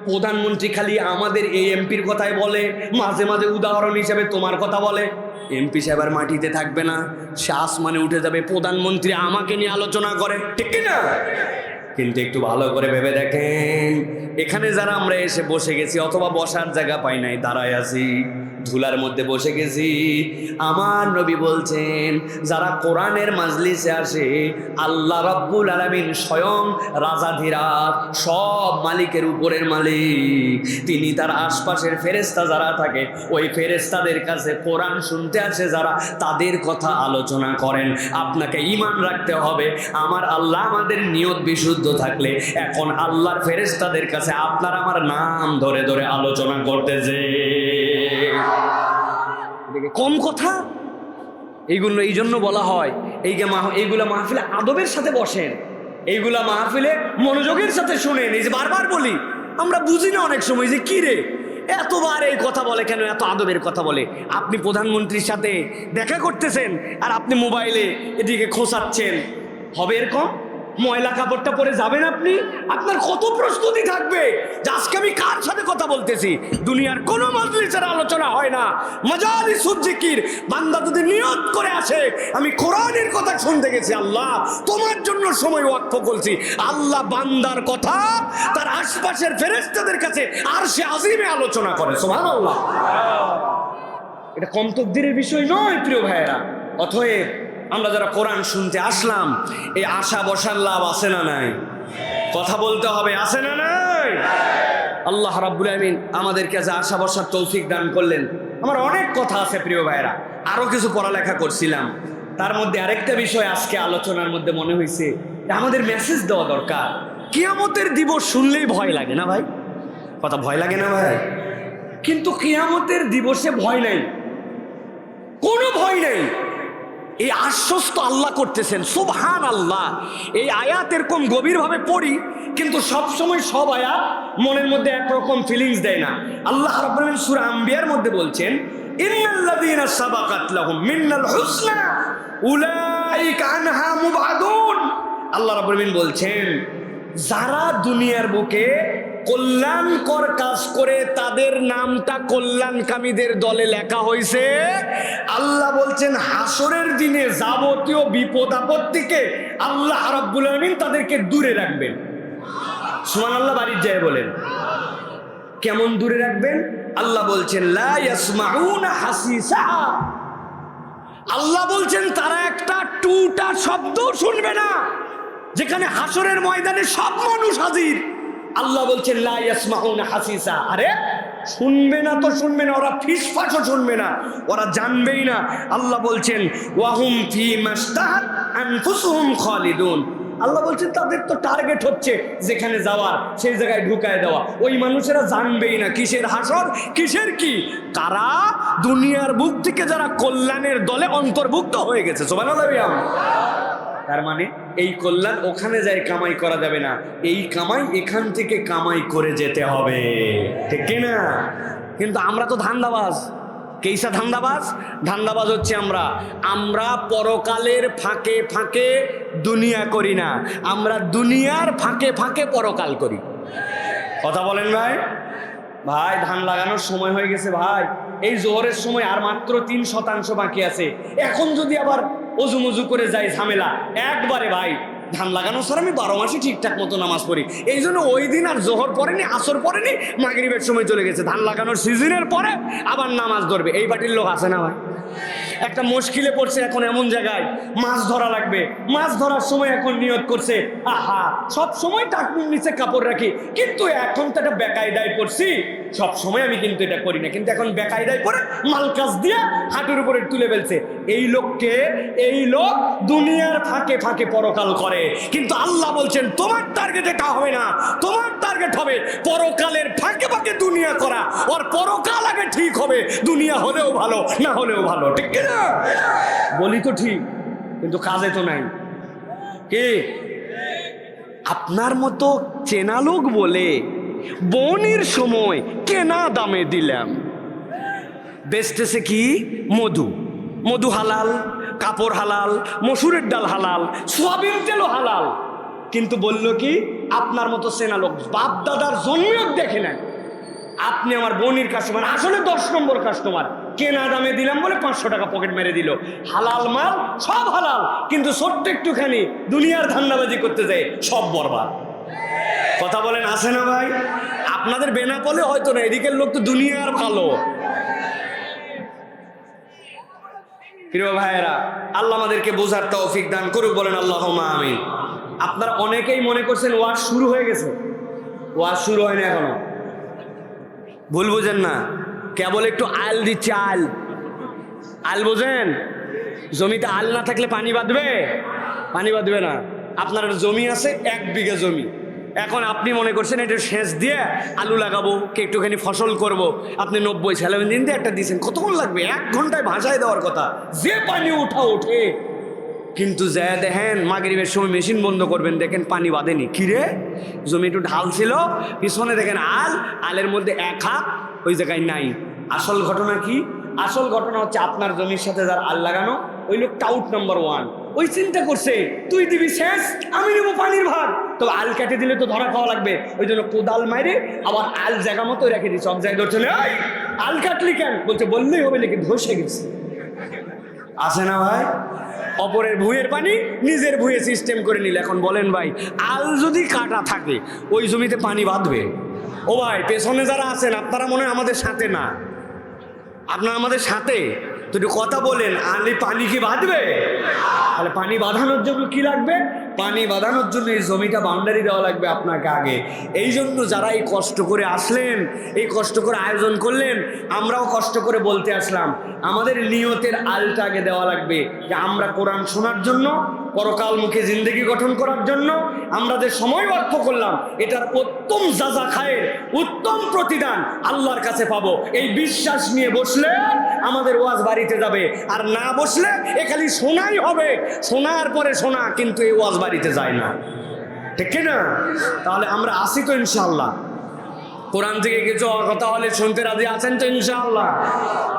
প্রধানমন্ত্রী খালি আমাদের এই এমপির কথাই বলে, মাঝে মাঝে উদাহরণ হিসেবে তোমার কথা বলে, এমপি সাহেব আর মাটিতে থাকবে না, সে আসমানে উঠে যাবে, প্রধানমন্ত্রী আমাকে নিয়ে আলোচনা করে, ঠিক কিনা। কিন্তু একটু ভালো করে ভেবে দেখেন, এখানে যারা আমরা এসে বসে গেছি অথবা বসার জায়গা পাই নাই, দাঁড়ায় আছি, ধুলার মধ্যে বসে গেছি, আমার নবী বলছেন যারা কোরআনের মাজলিসে আসে আল্লাহ রাব্বুল আলামিন স্বয়ং রাজাধিরাজ সব মালিকের উপরের মালিক, তিনি তার আশপাশের ফেরেশতা যারা থাকে ওই ফেরেশতাদের কাছে কোরআন শুনতে আসে যারা, তাদের কথা আলোচনা করেন। আপনাকে ঈমান রাখতে হবে আমার আল্লাহ আমাদের নিয়ত বিশুদ্ধ থাকলে এখন আল্লাহর ফেরেশতাদের কাছে আপনার আমার নাম ধরে ধরে আলোচনা করতেছে। কম কথা এইগুলো এই জন্য বলা হয় এইগুলা মাহফিলে আদবের সাথে বসেন, এইগুলা মাহফিলে মনোযোগের সাথে শুনেন। এই যে বারবার বলি আমরা বুঝি না অনেক সময় যে কি রে এতবার এই কথা বলে কেন, এত আদবের কথা বলে। আপনি প্রধানমন্ত্রীর সাথে দেখা করতেছেন আর আপনি মোবাইলে এদিকে খোঁচাচ্ছেন, হবে এরকম? ময়লা কাপড়টা পরে যাবেন আপনি, আপনার কত প্রস্তুতি থাকবে যে আজকে আমি কার সাথে কথা বলতেছি। দুনিয়ার কোনো মাজলিসের আলোচনা হয় না, মাজালিসুজ জিকির, বান্দা যদি নিয়ত করে আসে আমি কোরআনের কথা শুনতে গেছি, আল্লাহ তোমার জন্য সময় ওয়াকফ করছি, আল্লাহ বান্দার কথা তার আশপাশের ফেরেশতাদের কাছে আরশে আজিমে আলোচনা করে। সুবহানাল্লাহ, এটা কম তকদিরের বিষয় নয় প্রিয় ভাইয়েরা। অতএব আমরা যারা কোরআন শুনতে আসলাম এই আশা বসার লাভ আছে না নাই? কথা বলতে হবে, আছে না নাই? আল্লাহ রাব্বুল আমিন আমাদেরকে যে আশা বসার তৌফিক দান করলেন। আমার অনেক কথা আছে প্রিয় ভাইরা, আরো কিছু পড়ালেখা করছিলাম, তার মধ্যে আরেকটা বিষয় আজকে আলোচনার মধ্যে মনে হয়েছে আমাদের মেসেজ দেওয়া দরকার। কিয়ামতের দিবস শুনলেই ভয় লাগে না ভাই? কথা ভয় লাগে না ভাই? কিন্তু কিয়ামতের দিবসে ভয় নাই, কোনো ভয় নেই, এই আশ্বস্ত আল্লাহ করতেছেন। সুবহানাল্লাহ, এই আয়াত এরকম গভীরভাবে পড়ি কিন্তু সবসময় সব আয়াত মনের মধ্যে একরকম ফিলিংস দেয় না। আল্লাহ রাব্বুল আলামিন সূরা আম্বিয়ার মধ্যে বলছেন ইন্নাল্লাযীনা সাবাকাত লাহুম মিনাল হুসনা উলাইকা আনহা মুবআদুন। আল্লাহ রাব্বুল আলামিন বলছেন যারা দুনিয়ার বুকে কল্যাণকর কাজ করে তাদের নামটা কল্যাণকামীদের দলে লেখা হয়েছে। আল্লাহ বলছেন হাসরের দিনে যাবতীয় বিপদ আপত্তিকে আল্লাহ রাব্বুল আলামিন তাদেরকে দূরে রাখবেন। সুবহানাল্লাহ, বাড়ির যায় বলেন কেমন দূরে রাখবেন? আল্লাহ বলছেন লা ইয়াসমাউনা হাসিসা, আল্লাহ বলছেন তারা একটা টুটা শব্দ শুনবে না, যেখানে হাসরের ময়দানে সব মানুষ হাজির। আল্লাহ বলছেন লা ইয়াসমাউনা হাসিসা, আরে শুনবে না তো শুনবে না, ওরা ফিসফাসও শুনবে না, ওরা জানবেই না। আল্লাহ বলছেন ওয়াহুম ফি মাশতাহাত আনফুসুহুম খালিদুন, আল্লাহ বলছেন তাদের তো টার্গেট হচ্ছে যেখানে যাওয়ার সেই জায়গায় ঢুকায় দেওয়া। ওই মানুষেরা জানবেই না কিসের হাসর কিসের কি। কারা? দুনিয়ার বুক থেকে যারা কল্যাণের দলে অন্তর্ভুক্ত হয়ে গেছে। সুবহানাল্লাহ। তার মানে এই কল্যাণ ওখানে যায় কামাই করা যাবে না, এই কামাই এখান থেকে কামাই করে যেতে হবে, ঠিক কিনা? কিন্তু আমরা তো ধান্দাবাজ। কেইসা ধান্দাবাজ? ধান্দাবাজ হচ্ছে আমরা পরকালের ফাঁকে ফাঁকে দুনিয়া করি না, আমরা দুনিয়ার ফাঁকে ফাঁকে পরকাল করি। কথা বলেন ভাই। ভাই ধান লাগানোর সময় হয়ে গেছে ভাই, এই জোহরের সময় আর মাত্র 3% বাকি আছে। এখন যদি আবার অজু মজু করে যাই ঝামেলা একবারে। ভাই ধান লাগানোর স্যার আমি 12 মাসই ঠিকঠাক মতো নামাজ পড়ি, এই জন্য ওই দিন আর জোহর পড়েনি, আসর পড়েনি, মাগরিবের সময় চলে গেছে। ধান লাগানোর সিজনের পরে আবার নামাজ ধরবে, এই পার্টির লোক আছে না ভাই? একটা মুশকিলে পড়ছে এখন এমন জায়গায়, মাছ ধরা লাগবে, মাছ ধরার সময় এখন নিয়ত করছে আহা সব সময় টাকুর নিচে কাপড় রাখি, কিন্তু এখন তো একটা বেকায়দায় পড়ছি, সব সময় আমি কিন্তু এটা করি না, কিন্তু এখন বেকায়দায় পড়ে মালকাস দিয়ে হাঁটুর উপরে তুলে ফেলছে। এই লোক দুনিয়ার ফাঁকে ফাঁকে পরকাল করে, কিন্তু আল্লাহ বলছেন তোমার টার্গেট এটা হবে না, তোমার টার্গেট হবে পরকালের ফাঁকে ফাঁকে দুনিয়া করা। ওর পরকাল আগে ঠিক হবে, দুনিয়া হলেও ভালো না হলেও ভালো, ঠিক কিনা? বলি তো ঠিক, কিন্তু কাজে তো নাই। কি আপনার মতো চেনা লোক বলে বনির সময় কেনা দামে দিলাম, বেচতেছে কি? মধু হালাল, কাপড় হালাল, মসুরের ডাল হালাল, সোয়াবিন তেলও হালাল, কিন্তু বলল কি আপনার মতো চেনা লোক বাপ দাদার জন্মেও দেখে নেন। আপনি আমার বোনের কাস্টমার, আসলে 10 নম্বর কাস্টমার, কেনা দামে দিলাম বলে 500 টাকা পকেট মেরে দিল। হালাল মাল সব হালাল, কিন্তু ছোট্ট একটুখানি দুনিয়ার ধান্দাবাজি করতে যায়, সব বরবাদ। কথা বলেন আছে না ভাই? আপনাদের বেনাপোলে হয়তো না, এদিকের লোক তো দুনিয়ার ভালো। প্রিয় ভাইয়েরা, আল্লাহ আমাদেরকে বোঝার তৌফিক দান করুক, বলেন আল্লাহুম্মা আমিন। আপনারা অনেকেই মনে করছেন ওয়াজ শুরু হয়ে গেছে, ওয়াজ শুরু হয়নি এখনো। ভুল বুঝেন না, কেবল একটু আল দিচ্ছে, আল বোঝেন? জমিতে আল না থাকলে পানি বাঁধবে? পানি বাঁধবে না। আপনার জমি আছে 1 বিঘা জমি, এখন আপনি মনে করছেন এটা সেচ দিয়ে আলু লাগাবো, কে একটুখানি ফসল করব, আপনি 90 স্যালাইন দিন দিয়ে একটা দিয়েছেন, কতক্ষণ লাগবে? 1 ঘন্টায় ভাসায় দেওয়ার কথা, যে পানি ওঠে। কিন্তু যা দেখেন মাগরিবের সময় মেশিন বন্ধ করবেন, দেখেন পানি বাঁধেনি। কিরে, জমি একটু ঢাল ছিল, পিছনে দেখেন আলের মধ্যে 1 হাত ওই জায়গায় নাই। আসল ঘটনা কি? আসল ঘটনা হচ্ছে আপনার জমির সাথে যার আল লাগানো, ওই লোক টাউট নাম্বার 1, ওই চিন্তা করছে তুই দিবি শেষ, আমি নেবো পানির ভাগ, তবে আল কেটে দিলে তো ধরা খাওয়া লাগবে, ওই জন্য কোদাল মাইরে আবার আল জায়গা মতো রেখে দিচ্ছে। সব জায়গায় ধরছে, আল কাটলি কেন? বলছে বললেই হবে, নাকি ধসে গেছে। আছে না ভাই? অপরের ভুঁইয়ের পানি নিজের ভুঁইয়ে সিস্টেম করে নিল। এখন বলেন ভাই, আল যদি কাটা থাকে ওই জমিতে পানি বাঁধবে? ও ভাই পেছনে যারা আছেন আপনারা মনে হয় আমাদের সাথে না, আপনারা আমাদের সাথে তো একটু কথা বলেন, আলি পানি কি বাঁধবে? তাহলে পানি বাঁধানোর জন্য কি লাগবে? পানি বাঁধানোর জন্য এই জমিটা বাউন্ডারি দেওয়া লাগবে আপনাকে আগে। এই জন্য যারা এই কষ্ট করে আসলেন, এই কষ্ট করে আয়োজন করলেন, আমরাও কষ্ট করে বলতে আসলাম, আমাদের নিয়তের আলটা আগে দেওয়া লাগবে যে আমরা কোরআন শোনার জন্য, পরকালমুখী জিন্দেগি গঠন করার জন্য আমরা যে সময় ব্যর্থ করলাম, এটার উত্তম যাজা খায়ের উত্তম প্রতিদান আল্লাহর কাছে পাবো, এই বিশ্বাস নিয়ে বসলে আমাদের ওয়াজ বাড়িতে যাবে, আর না বসলে এ খালি শোনাই হবে, শোনার পরে শোনা, কিন্তু এই ওয়াজ বাড়িতে যায় না, ঠিক না? তাহলে আমরা আসি তো ইনশাআল্লাহ, কোরআন থেকে কিছু কথা হলে শুনতে রাজি আছেন তো ইনশাআল্লাহ?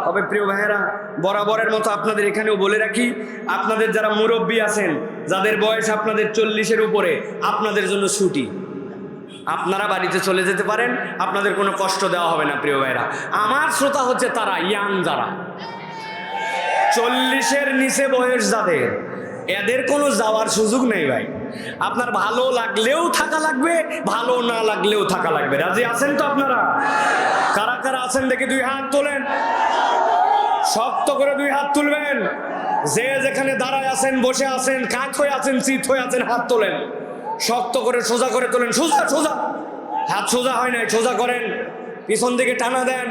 তবে প্রিয় ভাইয়েরা, বরাবরের মতো আপনাদের এখানেও বলে রাখি, আপনাদের যারা মুরব্বী আছেন, যাদের বয়স আপনাদের 40-এর উপরে, আপনাদের জন্য ছুটি, আপনারা বাড়িতে চলে যেতে পারেন, আপনাদের কোনো কষ্ট দেওয়া হবে না। প্রিয় ভাইরা, আমার শ্রোতা হচ্ছে তারা ইয়াং, যারা 40-এর নিচে বয়স যাদের, এদের কোনো যাওয়ার সুযোগ নেই ভাই। আপনার ভালো লাগলেও থাকা লাগবে, ভালো না লাগলেও থাকা লাগবে। রাজি আছেন তো আপনারা? কারা কারা আছেন দেখি 2 হাত তোলেন, শক্ত করে 2 হাত তুলবেন। যে যেখানে দাঁড়ায় আছেন, বসে আছেন, কাত হয়ে আছেন, চিত হয়ে আছেন, হাত তোলেন, শক্ত করে সোজা করে তোলেন। সোজা সোজা, হাত সোজা হয় নাই, সোজা করেন। পিছন দিকে টানা দেন।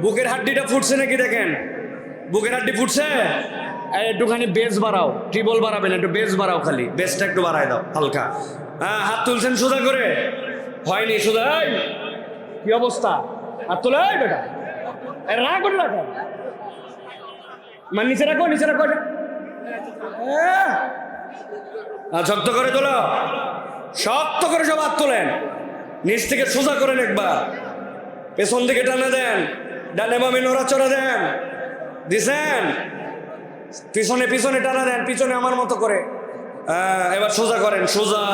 বুকের হাড্ডিটা ফুটছে নাকি দেখেন, বুকের হাড্ডি ফুটছে। একটুখানি বেস বাড়াও, টিবল বাড়াবেন, একটু বেস বাড়াও, খালি বেসটা একটু বাড়ায় দাও হালকা। হ্যাঁ, হাত তুলছেন সোজা করে, হয়নি সোজা। কি অবস্থা, হাত তোলে বেটা, রাগ করে রাখো, মানে নিচে রাখো, নিচে রাখো, শক্ত করে তোলো, শক্ত করে সব হাত তোলেন। নিচ থেকে সোজা করেন একবার, পেছন দিকে টানা দেন, ডানে বামে নড়াচড়া দেন, দিছেন, পিছনে পিছনে টানা দেন, পিছনে আমার মতো করে। এবার সোজা করেন, সোজা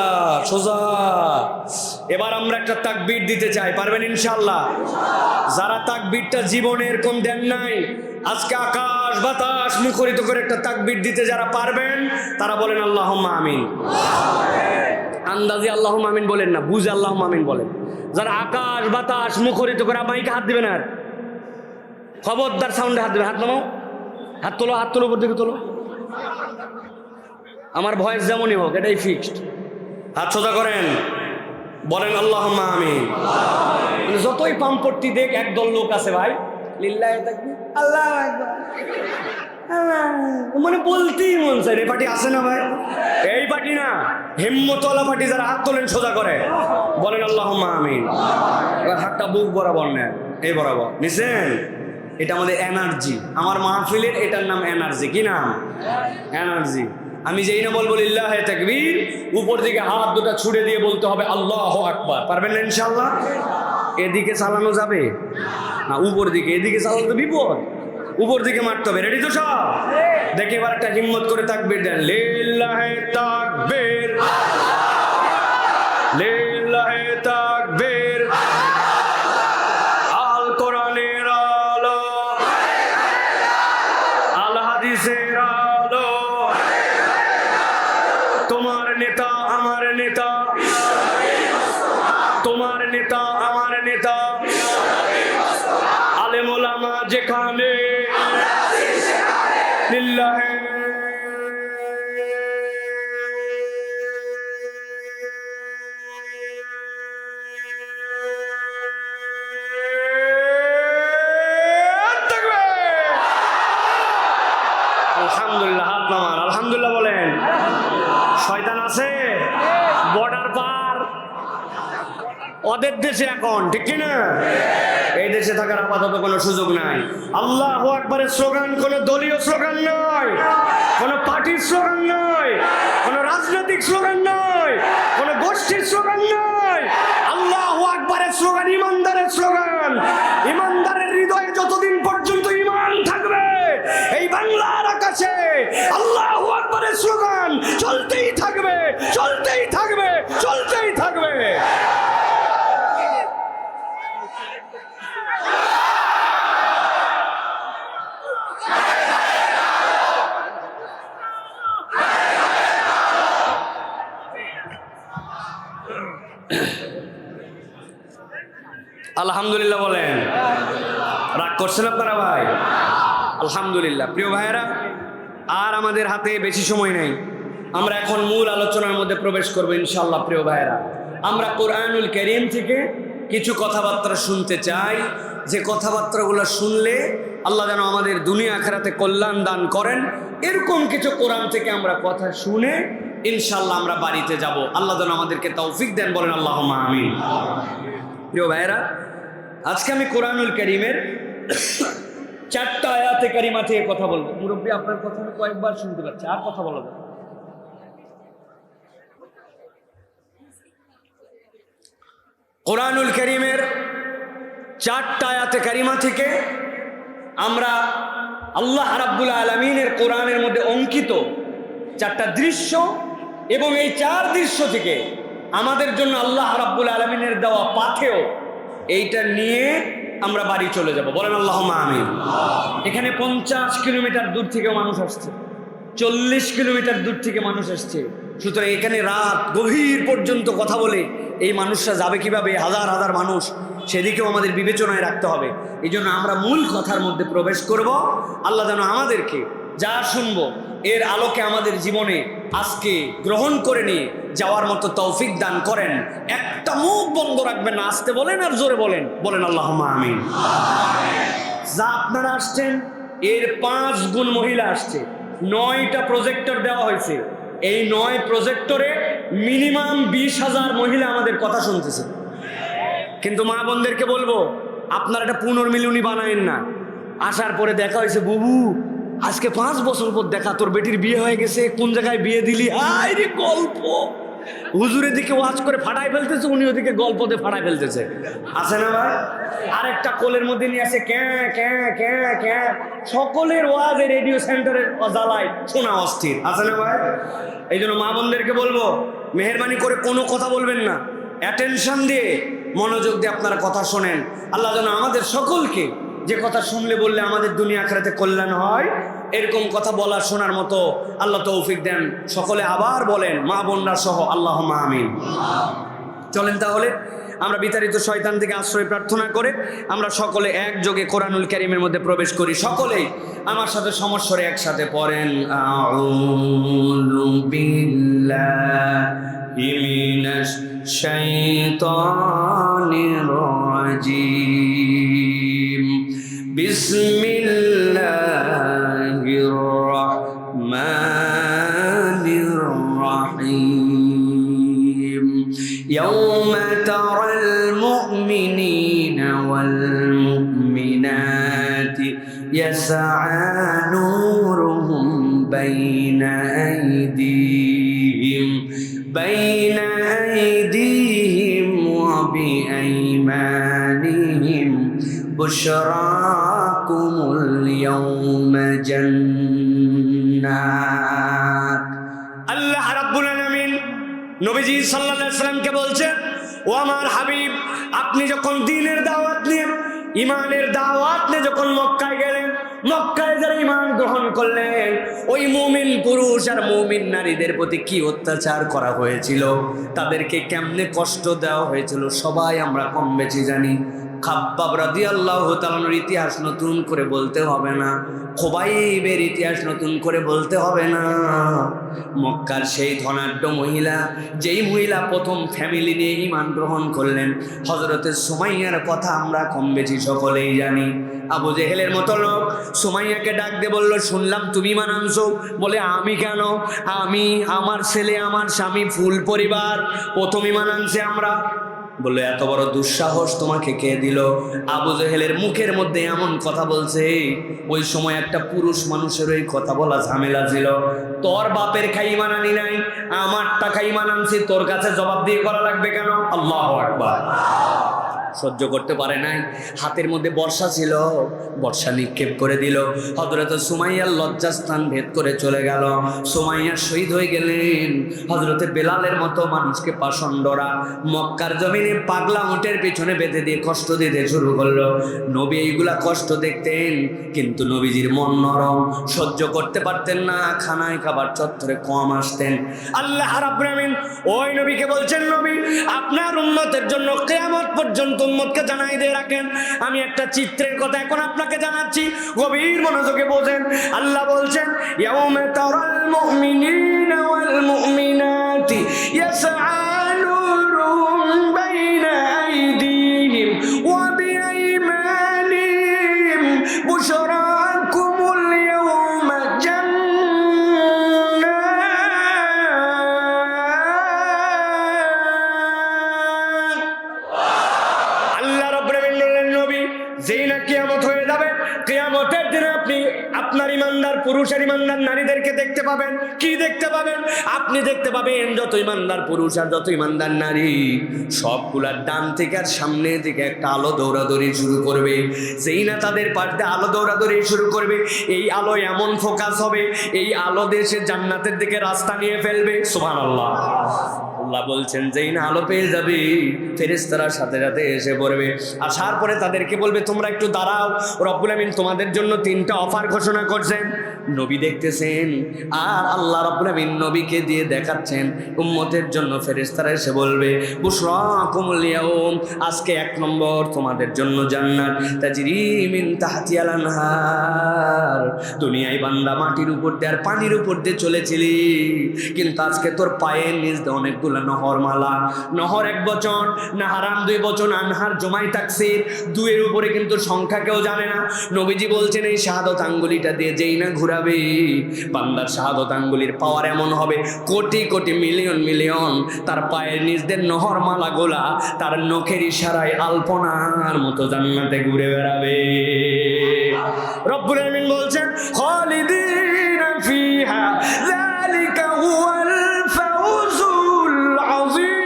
সোজা। এবার আমরা একটা তাকবীর দিতে চাই, পারবেন ইনশাআল্লাহ? যারা তাকবীরটা জীবনে এরকম দেন নাই, আজকে আকাশ বাতাস মুখরিত করে একটা তাকবীর দিতে যারা পারবেন তারা বলেন আল্লাহুম্মা আমিন। আন্দাজি আল্লাহুম্মা আমিন বলেন না, বুঝে আল্লাহুম্মা আমিন বলেন। যারা আকাশ বাতাস মুখরিত করে, মাইকে হাত দিবেন, আর খবরদার সাউন্ডে হাত দেবে। হাত নামাও, হাত তোলো, হাত তোলো, উপর দিকে তোলো। আমার ভয়েস যেমনই হোক, এটাই ফিক্সড। হাত সোজা করেন, বলেন আল্লাহুম্মা আমিন। যতই পাম্পট্টি দেখ, একদল লোক আছে ভাই, লিল্লাহি তাকবীর, আল্লাহু আকবার, মানে বলতেই মন চায়। এই পার্টি আছে না ভাই? এই পার্টি না, হিম্মতওয়ালা পার্টি। যারা হাত তোলেন সোজা করে, বলেন আল্লাহুম্মা আমিন। এবার হাতটা বুক বরাবর নেন, এই বরাবর নিছেন। এটা আমাদের এনার্জি, আমার মাহফিলের এটার নাম এনার্জি। কি নাম? এনার্জি। আমি যেই না বলবো লিল্লাহি তাকবীর, উপর দিকে হাত দুটা ছুড়ে দিয়ে বলতে হবে আল্লাহু আকবার। পারবেন না ইনশাআল্লাহ? এদিকে চালানো যাবে না, উপর দিকে। এদিকে চালানো তো বিপদ, উপর দিকে মারতে হবে। রেডি তো সব? দেখে এবার একটা হিম্মত করে তাকবীর দেন, লিল্লাহি তাকবীর, লিল্লাহি তাকবীর। আল কোরআনের আলো, আল হাদিসের আলো, তোমার নেতা আমার নেতা, তোমার নেতা আমার নেতা, আলেম ওলামা যেখানে, লিল্লাহি আলহামদুলিল্লাহ। হাত নামান, আলহামদুলিল্লাহ বলেন। শয়তান আছে বর্ডার পার, ওদের দেশে এখন, ঠিক কিনা? এই দেশে থাকার আপাতত কোনো সুযোগ নাই। আল্লাহু আকবারের স্লোগান কোনো দলীয় স্লোগান নয়, কোনো পার্টির স্লোগান নয়, কোনো রাজনৈতিক স্লোগান নয়, কোনো গোষ্ঠীর স্লোগান নয়। আল্লাহু আকবারের স্লোগান ইমানদারের স্লোগান। ইমানদারের হৃদয়ে যতদিন পর্যন্ত ইমান থাকবে, এই বাংলার আকাশে আল্লাহু আকবারের স্লোগান চলতেই থাকবে, চলতেই থাকবে, চলতেই থাকবে। আলহামদুলিল্লাহ বলেন। রাগ করছেন আপনারা ভাই? আলহামদুলিল্লাহ। প্রিয় ভাইয়েরা, আর আমাদের হাতে বেশি সময় নেই, আমরা এখন মূল আলোচনার মধ্যে প্রবেশ করব ইনশাআল্লাহ। প্রিয় ভাইয়েরা, আমরা কোরআনুল কারীম থেকে কিছু কথাবার্তা শুনতে চাই, যে কথাবার্তাগুলো শুনলে আল্লাহ যেন আমাদের দুনিয়া আখিরাতে কল্যাণ দান করেন। এরকম কিছু কোরআন থেকে আমরা কথা শুনে ইনশাআল্লাহ আমরা বাড়িতে যাব। আল্লাহ যেন আমাদেরকে তৌফিক দেন, বলেন আল্লাহুম্মা আমিন। প্রিয় ভাইয়েরা, আজকে আমি কোরআনুল কারীমের 4টা আয়াতে কারিমা থেকে কথা বলবো। মুরব্বী, আপনার কথা আমি কয়েকবার শুনতে পাচ্ছি, আর কথা বলা যাবে। কোরআনুল কারীমের 4টা আয়াতে কারিমা থেকে আমরা আল্লাহ রাব্বুল আলামিনের কোরআনের মধ্যে অঙ্কিত 4টা দৃশ্য, এবং এই 4 দৃশ্য থেকে আমাদের জন্য আল্লাহ রাব্বুল আলামিনের দেওয়া পাথেয়, এইটা নিয়ে আমরা বাড়ি চলে যাব। বলেন আল্লাহুম্মা আমিন। এখানে 50 কিলোমিটার দূর থেকে মানুষ আসছে, 40 কিলোমিটার দূর থেকে মানুষ আসছে। সুতরাং এখানে রাত গভীর পর্যন্ত কথা বলে এই মানুষরা যাবে কিভাবে, হাজার হাজার মানুষ, সেদিকেও আমাদের বিবেচনায় রাখতে হবে। এই জন্য আমরা মূল কথার মধ্যে প্রবেশ করব। আল্লাহ যেন আমাদেরকে যা শুনবো এর আলোকে আমাদের জীবনে আজকে গ্রহণ করে নিয়ে যাওয়ার মতো তৌফিক দান করেন। একটা মুখ বন্ধ রাখবেন না, আসতে বলেন আর জোরে বলেন, বলেন আল্লাহুম্মা আমিন। যা আপনারা আসছেন এর 5 গুণ মহিলা আসছে। 9টা প্রজেক্টর দেওয়া হয়েছে। এই 9 প্রজেক্টরে মিনিমাম 20,000 মহিলা আমাদের কথা শুনতেছে। কিন্তু মা বোনদেরকে বলবো, আপনারা এটা পুনর্মিলনী বানায়েন না। আসার পরে দেখা হয়েছে, বুবু আজকে 5 বছর পর দেখা, তোর বেটির বিয়ে হয়ে গেছে, কোন জায়গায় বিয়ে দিলি? হায় রে গল্প, হুজুরের দিকে ওয়াজ করে ফাটাই ফেলতেছে, উনি ওদিকে গল্পতে ফাটাই ফেলতেছে, আছে না ভাই? আরেকটা কোলের মধ্যে নিয়ে আসে ক্যাঁ ক্যাঁ ক্যাঁ ক্যাঁ, সকলের ওয়াজ রেডিও সেন্টারের জ্বালায় শোনা অস্থির, আছে না ভাই? এই জন্য মা বোনদেরকে বলবো, মেহেরবানি করে কোনো কথা বলবেন না, অ্যাটেনশন দিয়ে মনোযোগ দিয়ে আপনারা কথা শোনেন। আল্লাহ যেন আমাদের সকলকে যে কথা শুনলে বললে আমাদের দুনিয়া আখিরাতে কল্যাণ হয়, এরকম কথা বলা শোনার মতো আল্লাহ তৌফিক দেন। সকলে আবার বলেন, মা বোনরা সহ আল্লাহুম্মা আমিন। চলেন তাহলে আমরা বিতাড়িত শয়তান থেকে আশ্রয় প্রার্থনা করে আমরা সকলে একযোগে কোরআনুল কারীমের মধ্যে প্রবেশ করি। সকলেই আমার সাথে সমস্বরে একসাথে পড়েন, আউযু বিল্লাহি মিনাশ শাইতানির রাজীম, বিসমিল্লাহির রাহমানির রাহিম। ইয়াওমা তারাল মুমিনিনা ওয়াল মুমিনাতি ইয়াসআ নূরুহুম বাইনা আইদিহিম ওয়া বিআইমানিহিম বুশরাকুমুল ইয়াওমা জান্নাত। আল্লাহ রাব্বুল আলামিন নবীজি সাল্লাল্লাহু আলাইহি ওয়াসাল্লামকে বলছেন, ও আমার হাবিব, আপনি যখন দ্বীনের দাওয়াত নিয়ে, ইমানের দাওয়াত নিয়ে যখন মক্কায় গেলেন, মক্কায় যারা ইমান গ্রহণ করলেন, ওই মুমিন পুরুষ আর মুমিন নারীদের প্রতি কি অত্যাচার করা হয়েছিল, তাদেরকে কেমনে কষ্ট দেওয়া হয়েছিল, সবাই আমরা কম বেশি জানি। খাব্বাব রাদিয়াল্লাহু তাআলার ইতিহাস নতুন করে বলতে হবে না, খুবাইবের ইতিহাস নতুন করে বলতে হবে না। মক্কার সেই ধনাঢ্য মহিলা, যেই মহিলা প্রথম ফ্যামিলি নিয়ে ঈমান গ্রহণ করলেন, হযরতে সুমাইয়ার কথা আমরা কম বেশি সকলেই জানি। আবু জেহেলের মতো লোক সুমাইয়াকে ডাক দিয়ে বলল, শুনলাম তুমি ঈমান আনছো। বলে, আমি কেন? আমি, আমার ছেলে, আমার স্বামী, ফুল পরিবার প্রথম ঈমান আনছে আমরা। বললো, এত বড় দুঃসাহস তোমাকে কে দিল? আবু জেহেলের মুখের মধ্যে এমন কথা বলছে, ওই সময় একটা পুরুষ মানুষের ওই কথা বলা ঝামেলা ছিল। তোর বাপের খাই ঈমান আনি নাই, আমার টাকা ঈমান আনছি, তোর কাছে জবাব দিয়ে করা লাগবে কেন? আল্লাহু আকবার। সহ্য করতে পারে নাই, হাতের মধ্যে বর্ষা ছিল, বর্ষা নিক্ষেপ করে দিল। হযরত সুমাইয়ার লজ্জাস্থান ভেদ করে চলে গেল। সুমাইয়া শহীদ হয়ে গেলেন। হযরতে বেলালের মতো মানুষকে পাষণ্ডরা মক্কার জমিনে পাগলা উটের পিছনে বেঁধে দিয়ে কষ্ট দিতে শুরু করলো। নবী এইগুলা কষ্ট দেখতেন, কিন্তু নবীজির মন নরম, সহ্য করতে পারতেন না, খানায় খাবার চত্বরে কম আসতেন। আল্লাহ রাব্বুল আমিন ওই নবীকে বলছেন, নবী আপনার উম্মতের জন্য কিয়ামত পর্যন্ত উম্মতকে জানাই দিয়ে রাখেন। আমি একটা চিত্রের কথা এখন আপনাকে জানাচ্ছি, গভীর মনোযোগে বোঝেন। আল্লাহ বলছেন, ইয়াউমা তারাল মুমিনিনা ওয়াল মুমিনাতি ইয়াসআ নূরুহুম বাইনা আইদিহিম ওয়া বিআইমানিহিম বুশরাকুমুল ইয়াউমা জান্নাত। আল্লাহ রাব্বুল আমিন বললেন, নবী যেই না কিয়ামত হয়ে যাবে, কিয়ামতের দিনে আপনি আপনার ইমানদার পুরুষ আর ইমানদার নারীদেরকে দেখতে পাবেন। কি দেখতে পাবেন? আপনি দেখতে পাবেন যত ইমানদার পুরুষ আর যত ইমানদার নারী, সবগুলার ডান থেকে আর সামনের দিকে একটা আলো দৌড়াদৌড়ি শুরু করবে। যেই না তাদের পাশে আলো দৌড়াদৌড়ি শুরু করবে, এই আলো এমন ফোকাস হবে, এই আলো দেশে জান্নাতের দিকে রাস্তা নিয়ে ফেলবে। সুবহানাল্লাহ। আল্লাহ বলছেন, যেই না আলো পেয়ে যাবে, ফেরেশতারা সাথে সাথে এসে পড়বে। আসার পরে তাদেরকে বলবে, তোমরা একটু দাঁড়াও, রব্বুল আমিন তোমাদের জন্য 3টা অফার ঘোষণা করছেন। নবী দেখতেছেন, আর আল্লাহ রাব্বুল আমিন নবীকে দিয়ে দেখাচ্ছেন উম্মতের জন্য। ফেরেশতারা এসে বলবে, বুশরাকুমুল ইয়াউম, আজকে 1 নম্বর তোমাদের জন্য জান্নাত, তাজরি মিন তাহতিহাল আনহার। দুনিয়ায় বান্দা মাটির উপর দিয়ে আর পানির উপর দিয়ে চলেছিলি, কিন্তু আজকে তোর পায়ের নিচ দিয়ে অনেকগুলো নহরমালা। নহর 1 বচন, নাহারাম 2 বচন, আনহার জমাই তাকসির, 2 এর উপরে কিন্তু সংখ্যা কেউ জানে না। নবীজি বলছেন এই শাহাদত আঙ্গুলিটা দিয়ে যেই না ঘুরাবে, বান্দার শাহাদত আঙ্গুলির পাওয়ার এমন হবে, কোটি কোটি মিলিয়ন মিলিয়ন তার পায়ের নিচ দিয়ে নহরমালা গোলা তার নখের ইশারায় আলপনার মতো জান্নাতে ঘুরে বেড়াবে। রব্বুল আমিন বলছেন, খালিদিনা ফিহা যালিকা হুয়াল ফাউজুল আযীম।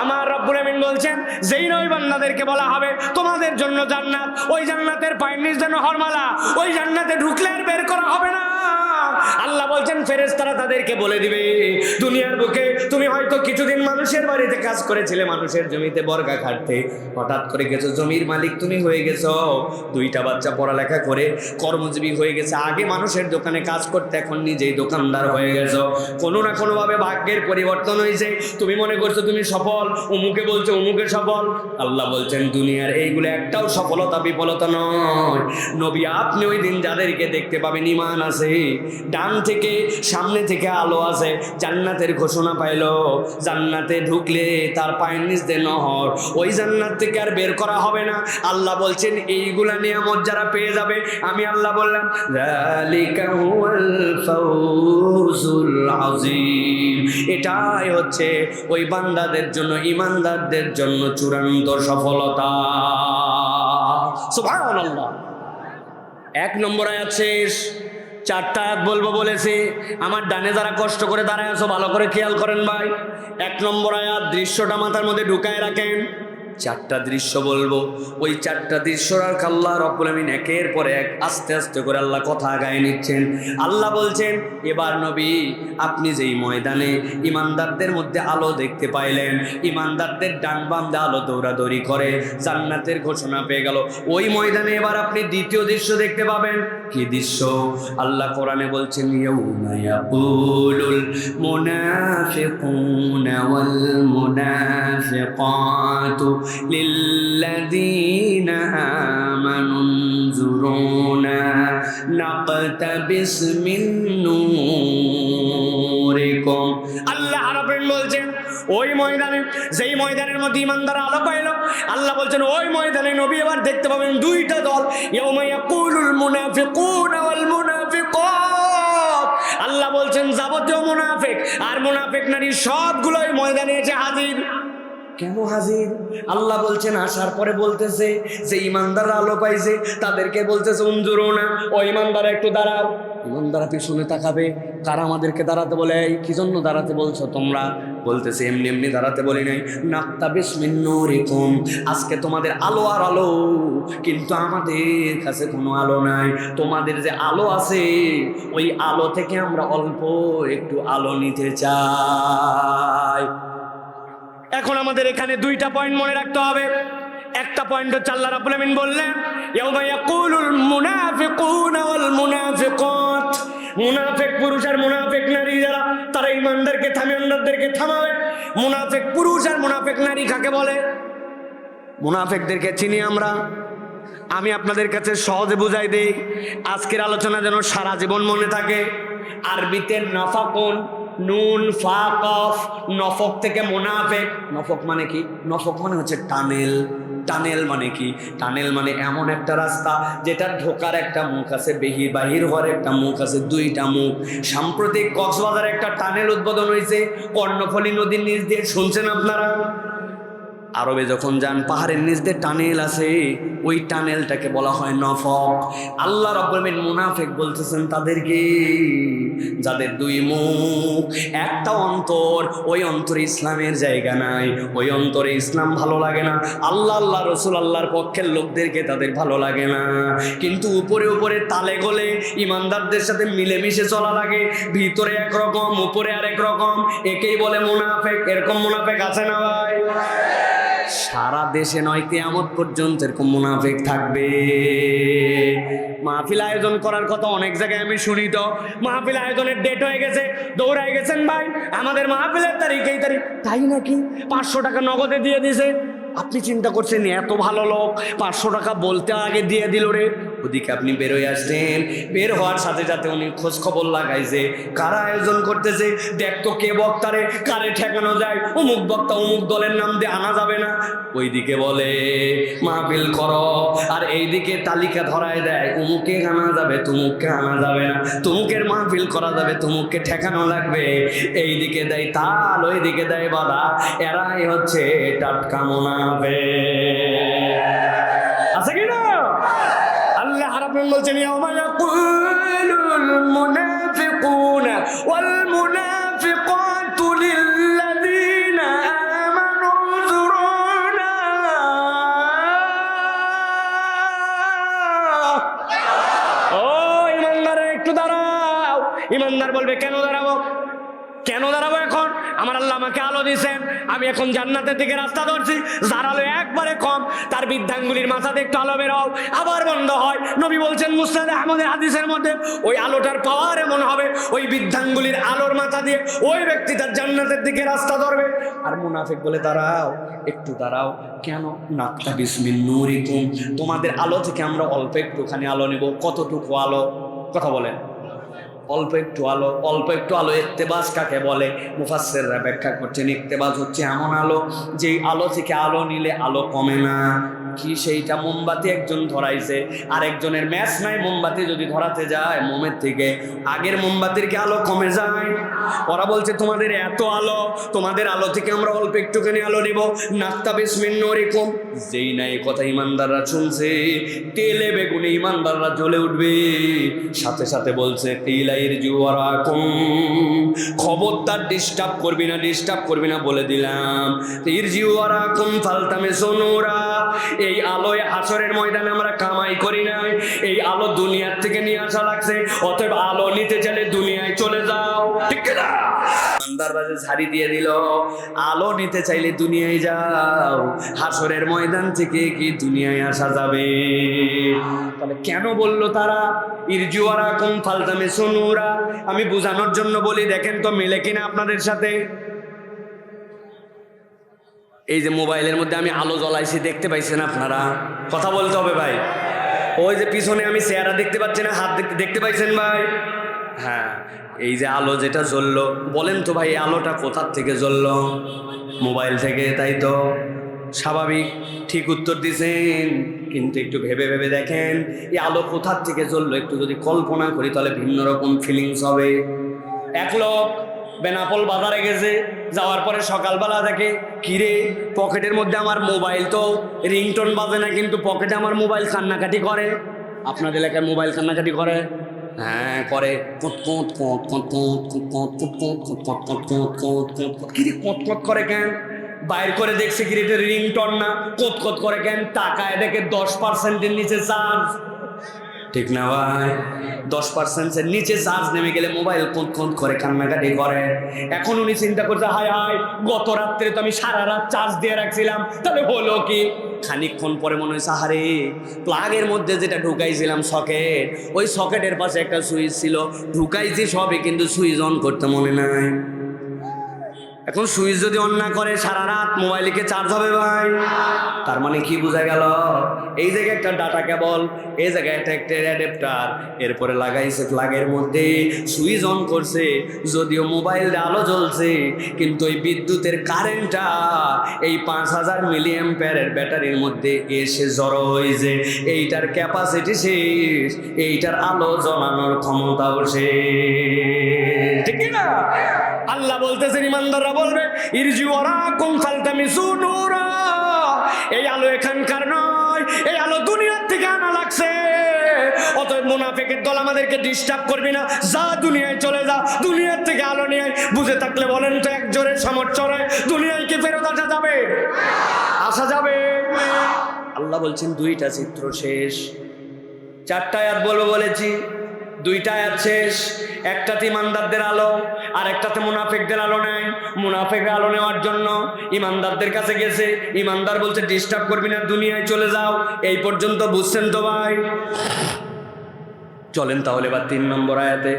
আমার রব্বুল আমিন বলছেন, যেই নয় বান্দাদেরকে বলা হবে তোমাদের জন্য জান্নাত, ওই জান্নাতের পায়ের নিচ দিয়ে নহরমালা, ওই জান্নাতে ঢুকলে আর বের করা হবে না। আল্লাহ বলছেন ফেরেশতারা তাদেরকে বলে দিবে, দুনিয়ার বুকে তুমি হয়তো কিছুদিন মানুষের বাড়িতে কাজ করেছিলে, মানুষের জমিতে বর্গা খাটতে, হঠাৎ করে গেছো জমির মালিক তুমি হয়ে গেছো, 2টা বাচ্চা পড়ালেখা করে কর্মজীবী হয়ে গেছে, আগে মানুষের দোকানে কাজ করতে, এখন নিজেই দোকানদার হয়ে গেছো। কোনো না কোনো ভাবে ভাগ্যের পরিবর্তন হয়েছে, তুমি মনে করছো তুমি সফল, উমুকে বলছো উমুকে সফল। আল্লাহ বলছেন দুনিয়ার এইগুলো একটাও সফলতা বিফলতা নয়। নবী আপনি ওই দিন যাদেরকে দেখতে পাবেন ঈমান আছে, ডান থেকে সামনে থেকে আলো আছে, জান্নাতের ঘোষণা পাইলো, জান্নাতে ঢুকলে তার পায়ের নিচ দিয়ে নহর, ওই জান্নাত থেকে আর বের করা হবে না। আল্লাহ বলছেন এইগুলা নিয়ামত যারা পেয়ে যাবে, আমি আল্লাহ বললাম যালিকা হুয়াল ফাউজুল আযীম, এটাই হচ্ছে ওই বান্দাদের জন্য, ঈমানদারদের জন্য চূড়ান্ত সফলতা। সুবহানাল্লাহ। 1 নম্বর আয়াত শেষ, 4টা আয়াত বলবো বলেছি। আমার ডানে যারা কষ্ট করে দাঁড়ায় আছো ভালো করে খেয়াল করেন ভাই। 1 নম্বর আয়াত দৃশ্যটা মাথার মধ্যে ঢুকায় রাখেন। 4টা দৃশ্য বলবো, ওই 4টা দৃশ্যর আর আল্লাহ রব্বুল আমিন একের পর এক আস্তে আস্তে করে আল্লাহ কথা আগায় নিচ্ছেন। আল্লাহ বলছেন, এবার নবী আপনি যেই ময়দানে ইমানদারদের মধ্যে আলো দেখতে পাইলেন, ইমানদারদের ডান বাম দিয়ে আলো দৌড়াদৌড়ি করে জান্নাতের ঘোষণা পেয়ে গেল, ওই ময়দানে এবার আপনি দ্বিতীয় দৃশ্য দেখতে পাবেন। কি দৃশ্য? আল্লাহ কোরআনে বলছেন, ইয়াউমা ইয়াকুলুল মুনাফিকুনা ওয়াল মুনাফিকাতু লিল্লাযীনা আমানু انظুরুনা নাকতাবিস মিন নূরিকুম। আল্লাহ রাব্বুল বলছেন ওই ময়দানে, যেই ময়দানের মধ্যে ঈমানদার আলো পাইল, আল্লাহ বলছেন ওই ময়দানে নবী এবার দেখতে পাবেন 2টা দল, ইয়াউমা ইয়াকুলুল মুনাফিকুনা ওয়াল মুনাফিকাত। আল্লাহ বলছেন যাবতীয় মুনাফিক আর মুনাফিক নারী সবগুলোই ময়দানে এসে হাজির। কেন হাজির? আল্লাহ বলছেন আসার পরে বলতেছে যে ইমানদাররা আলো পাইছে তাদেরকে বলতেছে উনজুরুনা, ও ইমানদার একটু দাঁড়াও। ইমানদারা পিছনে তাকাবে, কারা আমাদেরকে দাঁড়াতে বলে, কি জন্য দাঁড়াতে বলছো তোমরা? বলতেছে এমনি এমনি দাঁড়াতে বলি নাই, নাকতাবিস মিন নূরিকুম, আজকে তোমাদের আলো আর আলো, কিন্তু আমাদের কাছে কোনো আলো নাই। তোমাদের যে আলো আছে ওই আলো থেকে আমরা অল্প একটু আলো নিতে চাই। এখন আমাদের এখানে 2টা পয়েন্ট মনে রাখতে হবে। একটা পয়েন্ট হচ্ছে আল্লাহ রাব্বুল আমিন বললেন ইয়াউমা ইয়াকুলুল মুনাফিকুনা ওয়াল মুনাফিকাত, মুনাফিক পুরুষ আর মুনাফিক নারী যারা, তারা ঈমানদারকে ইমানদারদেরকে থামাবে। মুনাফিক পুরুষ আর মুনাফিক নারী কাকে বলে? মুনাফিকদেরকে চিনি আমরা। আমি আপনাদের কাছে সহজে বুঝাই দেই, আজকের আলোচনা যেন সারা জীবন মনে থাকে। আরবিতে নাফাকুন, নুন ফা কফ, নফক থেকে মুনাফিক। নফক মানে কি? নফক মানে হচ্ছে টানেল। টানেল মানে কি? টানেল মানে এমন একটা রাস্তা যেটা ঢোকার একটা মুখ আছে, বাহির হওয়ার একটা মুখ আছে, 2টা মুখ। সাম্প্রতিক কক্সবাজারে একটা টানেল উদ্বোধন হয়েছে কর্ণফুলী নদীর নিচ দিয়ে, শুনছেন আপনারা? আরবে যখন যান পাহাড়ের নিচ দিয়ে টানেল আছে, ওই টানেলটাকে বলা হয় নফক। আল্লাহ রাব্বুল আমিন মুনাফিক বলতেছেন তাদেরকে, যাদের 2 মুখ, একটা অন্তর, ওই অন্তরে ইসলামের জায়গা নাই, ওই অন্তরে ইসলাম ভালো লাগে না, আল্লাহ আল্লাহ রসুল আল্লাহর পক্ষের লোকদেরকে তাদের ভালো লাগে না, কিন্তু উপরে উপরে তালে গলে ইমানদারদের সাথে মিলেমিশে চলা লাগে, ভিতরে একরকম উপরে আরেক রকম, একেই বলে মুনাফিক। এরকম মুনাফিক আছে না ভাই? সারা দেশে নয়, কিয়ামত পর্যন্ত এরকম মুনাফিক থাকবে। মাহফিল আয়োজন করার কথা অনেক জায়গায় আমি শুনি, তো মাহফিল আয়োজনের ডেট হয়ে গেছে, দৌড়াই গেছেন ভাই আমাদের মাহফিলের তারিখ এই তারিখ, তাই নাকি 500 টাকা নগদে দিয়ে দিছে। আপনি চিন্তা করছেন এত ভালো লোক 500 টাকা বলতে আগে দিয়ে দিল রে। ওদিকে আপনি বেরোয় আসছেন, বের হওয়ার সাথে সাথে উনি খোঁজ খবর লাগাইছে কারা আয়োজন করতেছে, দেখতো কে বক্তারে কারে ঠেকানো যায়, অমুক বক্তা অমুক দলের নাম দিয়ে আনা যাবে না। ওইদিকে বলে মাহফিল করো, আর এইদিকে তালিকা ধরায় দেয় অমুকে আনা যাবে তুমুককে আনা যাবে না, তুমুকের মাহফিল করা যাবে তুমুককে ঠেকানো লাগবে। এইদিকে দেয় তাল, ওইদিকে দেয় বাধা। এরাই হচ্ছে টাটকা মুনাফিক। আছে কি না? আল্লাহ রাব্বুল বলছেন ইয়াউমা ইয়াকুলুল মুনাফিকুনা ওয়াল মুনাফিকাতু লিল্লাযীনা আমানু যুরুনা। ও ইমানদার একটু দাঁড়াও। ইমানদার বলবে কেন দাঁড়াবো, কেন দাঁড়াবো? এখন আমার আল্লাহ আমাকে আলো দিয়েছেন, আমি এখন জান্নাতের দিকে রাস্তা ধরছি, যার আলো একবারে কম তার বৃদ্ধাঙ্গুলির মাথাতে একটু আলো বেরোও, আবার বন্ধ হয়। নবী বলছেন মুসনাদে আহমদের হাদিসের মধ্যে, ওই আলোটার পাওয়ার এমন হবে ওই বৃদ্ধাঙ্গুলির আলোর মাথা দিয়ে ওই ব্যক্তি তার জান্নাতের দিকে রাস্তা ধরবে। আর মুনাফিক বলে দাঁড়াও, একটু দাঁড়াও। কেন? নাক্তাবিস মিন নূরিকুম, তোমাদের আলো থেকে আমরা অল্প একটুখানি আলো নেব। কতটুকু আলো? কথা বলেন। অল্প একটু আলো। অল্প একটু আলো ইক্তেবাস কাকে বলে? মুফাসসিররা ব্যাখ্যা করছেন ইক্তেবাস হচ্ছে এমন আলো যেই আলো থেকে আলো নিলে আলো কমে না। কি সেইটা? মোমবাতি একজন ধরাইছে, আর একজনের ম্যাচ নাই, মোমবাতি যদি ধরাতে যায় মোমের থেকে আগের মোমবাতির কি আলো কমে যায়? ওরা বলছে তোমাদের এত আলো, তোমাদের আলো থেকে আমরা অল্প একটুখানি আলো নিব। নাক্তাবিস মিন নূরিকুম, যেই না এই কথা ইমানদাররা শুনছে তেলে বেগুনে ইমানদাররা জ্বলে উঠবে। সাথে সাথে বলছে খবরদার ডিস্টার্ব করবি না, ডিস্টার্ব করবি না বলে দিলাম। এই আলোয় হাসরের ময়দানে আমরা কামাই করি নাই, এই আলো দুনিয়ার থেকে নিয়ে আসা লাগছে। অতএব আলো নিতে চাইলে দুনিয়ায় চলে যাও, ঠিক না? ইমানদাররা যে ঝাড়ি দিয়ে দিল, আলো নিতে চাইলে দুনিয়ায় যাও, হাসরের ময়দান থেকে কি দুনিয়ায় আসা যাবে? তাহলে কেন বললো তারা ইরজুয়ারাকুম ফালতামিসু নূরা? আমি বোঝানোর জন্য বলি, দেখেন তো মেলে কিনা আপনাদের সাথে। এই যে মোবাইলের মধ্যে আমি আলো জ্বলাইছি, দেখতে পাইছেন আপনারা? কথা বলতে হবে ভাই। ওই যে পিছনে আমি চেহারা দেখতে পাচ্ছি না, হাত দেখতে পাইছেন ভাই? হ্যাঁ, এই যে আলো যেটা জ্বললো, বলেন তো ভাই আলোটা কোথার থেকে জ্বললো? মোবাইল থেকে, তাই তো? স্বাভাবিক, ঠিক উত্তর দিয়েছেন। কিন্তু একটু ভেবে ভেবে দেখেন এই আলো কোথার থেকে জ্বললো, একটু যদি কল্পনা করি তাহলে ভিন্ন রকম ফিলিংস হবে। এক লোক বেনাপোল বাজারে গেছে, যাওয়ার পরে সকালবেলা দেখে কিরে পকেটের মধ্যে আমার মোবাইল, তো রিংটোন বাজে না কিন্তু পকেটে আমার মোবাইল কান্নাকাটি করে। আপনাদের এলাকায় মোবাইল কান্নাকাটি করে? হ্যাঁ করে। কিরে কট করে কেন? বাইর করে দেখছে কি এটা রিংটোন না, কোত করে কেন? টাকায় দেখে 10%-এর নিচে চার্জ, ঠিক না ভাই? 10%-এর নিচে চার্জ নেমে গেলে মোবাইল কোত করে কান্নাকাটি করে। এখন উনি চিন্তা করছে হায় হায়, গত রাত্রে তো আমি সারা রাত চার্জ দিয়ে রাখছিলাম, তাহলে হলো কি? খানিকক্ষণ পরে মনে হয়েছে আরে প্লাগের মধ্যে যেটা ঢুকাইছিলাম সকেট, ওই সকেটের পাশে একটা সুইচ ছিল, ঢুকাইছি সবই কিন্তু সুইচ অন করতে মনে নাই। এখন সুইচ যদি অন না করে সারা রাত মোবাইলকে চার্জ হবে ভাই? তার মানে কি বোঝা গেল? এই জায়গায় একটা ডাটা কেবল, এই জায়গায় একটা অ্যাডাপ্টার, এরপরে লাগাইছে প্লাগের মধ্যে, সুইচ অন করছে, যদিও মোবাইল আলো জ্বলছে কিন্তু এই বিদ্যুতের কারেন্টটা এই 5000 মিলিঅ্যাম্পিয়ারের ব্যাটারির মধ্যে এসে জড়ো হয়েছে। এইটার ক্যাপাসিটি শেষ, এইটার আলো জ্বালানোর ক্ষমতাও শেষ, ঠিক না? আল্লাহ বলতেছেন ইমানদাররা বলবে ইরজিওয়ারাকুম ফালতামিসু নূরা, এই আলো এখানকার নয়, এই আলো দুনিয়ার থেকে আনা লাগছে। অতএব মুনাফিকের দল আমাদেরকে ডিস্টার্ব করবি না, যা দুনিয়ায় চলে যা, দুনিয়ার থেকে আলো নিয়ে বুঝে থাকলে বলেন তো এক জোরের সমর্থনে দুনিয়ায় কি ফেরত আসা যাবে? আসা যাবে? আল্লাহ বলছেন দুইটা চিত্র শেষ। 4টা আয়াত বলবো বলেছি, দুইটা আয়াত শেষ, একটাতে ইমানদারদের আলো আর একটাতে মুনাফিকদের আলো নাই। মুনাফিকরা আলো নেওয়ার জন্য ইমানদারদের কাছে গেছে, ইমানদার বলছে ডিস্টার্ব করবি না, দুনিয়ায় চলে যাও। এই পর্যন্ত বুঝছেন তো ভাই? চলেন তাহলে এবার 3 নম্বর আয়াতে।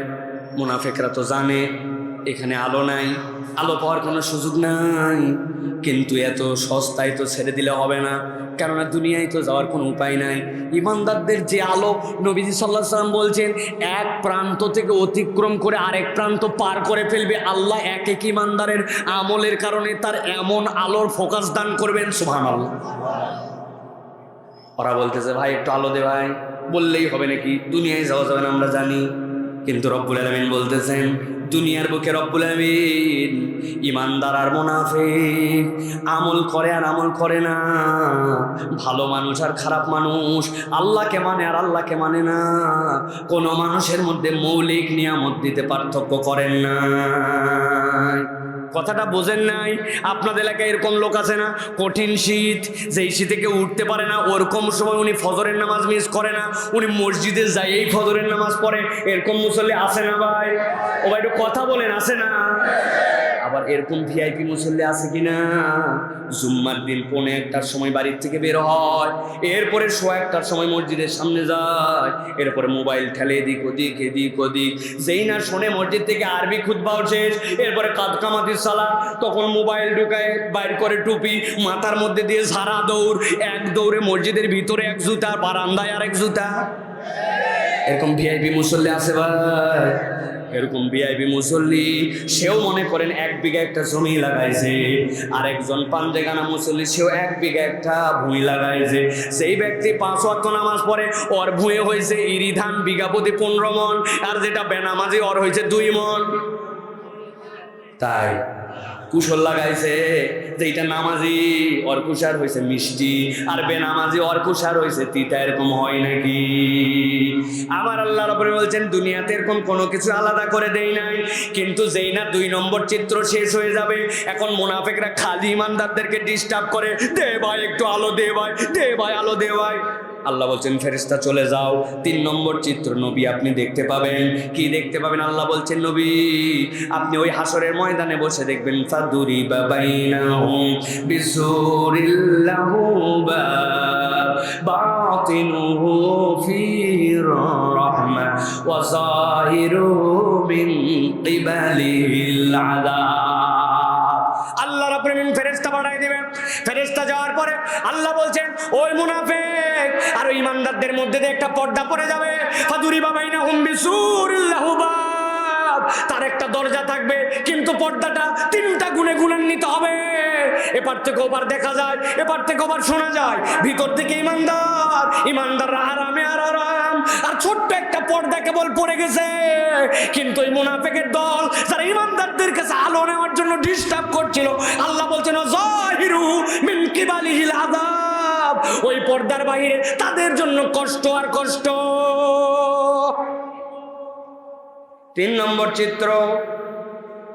মুনাফিকরা তো জানে এখানে আলো নাই, আলো পাওয়ার কোনো সুযোগ নাই, কিন্তু এত সস্তায় তো ছেড়ে দিলে হবে না, কেননা দুনিয়ায় তো যাওয়ার কোনো উপায় নাই। ইমানদারদের যে আলো, নবীজি সাল্লাল্লাহু আলাইহি ওয়াসাল্লাম বলছেন এক প্রান্ত থেকে অতিক্রম করে আরেক প্রান্ত পার করে ফেলবে আল্লাহ এক এক ইমানদারের আমলের কারণে তার এমন আলোর ফোকাস দান করবেন, সুবহানাল্লাহ। ওরা বলতেছে ভাই একটু আলো দে ভাই, বললেই হবে নাকি? দুনিয়ায় যাওয়া যাবে না আমরা জানি, কিন্তু রব্বুল আলামিন বলতেছেন দুনিয়ার বুকে রব্বুল আলামিন ইমানদার আর মুনাফিক, আমল করে আর আমল করে না, ভালো মানুষ আর খারাপ মানুষ, আল্লাহকে মানে আর আল্লাহকে মানে না, কোনো মানুষের মধ্যে মৌলিক নিয়ামত দিতে পার্থক্য করেন না। কথাটা বোঝেন নাই? আপনাদের এলাকায় এরকম লোক আছে না, কঠিন শীত, যেই শীতে কেউ উঠতে পারে না, ওরকম সময় উনি ফজরের নামাজ মিস করে না, উনি মসজিদে যাই এই ফজরের নামাজ পড়ে, এরকম মুসল্লি আছে না ভাই? ও ভাই একটু কথা বলেন, আছে না? আবার এরকম ভিআইপি মুসল্লি আছে কিনা, জুম্মার দিন 1:45টার সময় বাড়ির থেকে বের হয়, এরপরে 1:15টার সময় মসজিদের সামনে যায়, এরপরে মোবাইল ঠেলে এদিক ওদিক, যেই না শোনে মসজিদ থেকে আরবি খুতবাও শেষ, এরপরে কাদকামাতির সালাত, তখন মোবাইল ঢুকায় বাইর করে টুপি, মাথার মধ্যে দিয়ে ঝাড়া দৌড়, এক দৌড়ে মসজিদের ভিতরে এক জুতা, বারান্দায় আর এক জুতা। এরকম ভিআইপি মুসল্লি আছে ভাই, এরকম ভিআইপি মুসল্লি, সেও মনে করেন 1 বিঘা একটা জমি লাগাইছে, আর একজন পাঞ্জেগানা মুসল্লি, সেও 1 বিঘা একটা ভূমি লাগাইছে। সেই ব্যক্তি 5 ওয়াক্ত নামাজ পড়ে, ওর ভূঁয়ে হয়েছে ইরি ধান বিঘা প্রতি 15 মন, আর যেটা বেনামাজি ওর হয়েছে 2 মন। তাই কুশল লাগাইছে, যেটা নামাজি ওর কুশার হয়েছে মিষ্টি, আর বেনামাজি ওর কুশার হয়েছে তিতা। এরকম হয় নাকি? আমার আল্লাহ রাব্বুল বলছেন দুনিয়াতে এরকম কোনো কিছু আলাদা করে দেই নাই, কিন্তু যেই না 2 নম্বর চিত্র শেষ হয়ে যাবে, এখন মুনাফিকরা খালি ইমানদারদেরকে ডিস্টার্ব করে, দে ভাই একটু আলো দে ভাই, দে ভাই আলো দে ভাই। আল্লাহ বলছেন ফেরেশতা চলে যাও, 3 নম্বর চিত্র নবী আপনি দেখতে পাবেন। কি দেখতে পাবেন? আল্লাহ বলছেন নবী আপনি ওই হাসরের ময়দানে বসে দেখবেন, ফাদুরিবা বাইনাহুম বিসুরিল লাহু বাব বাতিনুহু ফীহির রাহমা ওয়া যাহিরুহু মিন কিবালিল আযাব। আল্লাহ রাব্বুল আলামিন ফেরেশতা পাঠিয়ে দিবেন। ফেরেশতা যাওয়ার পরে আল্লাহ বলছেন ওই মুনাফিক আর ওই ইমানদারদের মধ্যে দিয়ে একটা পর্দা পড়ে যাবে, ফাদুরিবা বাইনাহুম বিসুরিল লাহু বাব, তার একটা দরজা থাকবে, কিন্তু পর্দাটা 3টা গুণে গুণান্বিত হবে, এপার থেকে ওপার দেখা যায়, এপার থেকে ওপার শোনা যায়, ভিতর থেকে ইমানদাররা আরামে আর আরাম, আর ছোট্ট একটা পর্দা কেবল পড়ে গেছে। কিন্তু ওই মুনাফিকের দল যারা ইমানদারদের কাছে আলো নেওয়ার জন্য ডিস্টার্ব করছিল, আল্লাহ বলছেন যাহিরু মিন কিবালিহিল আযাব, ওই পর্দার বাইরে তাদের জন্য কষ্ট আর কষ্ট। 3 নম্বর চিত্র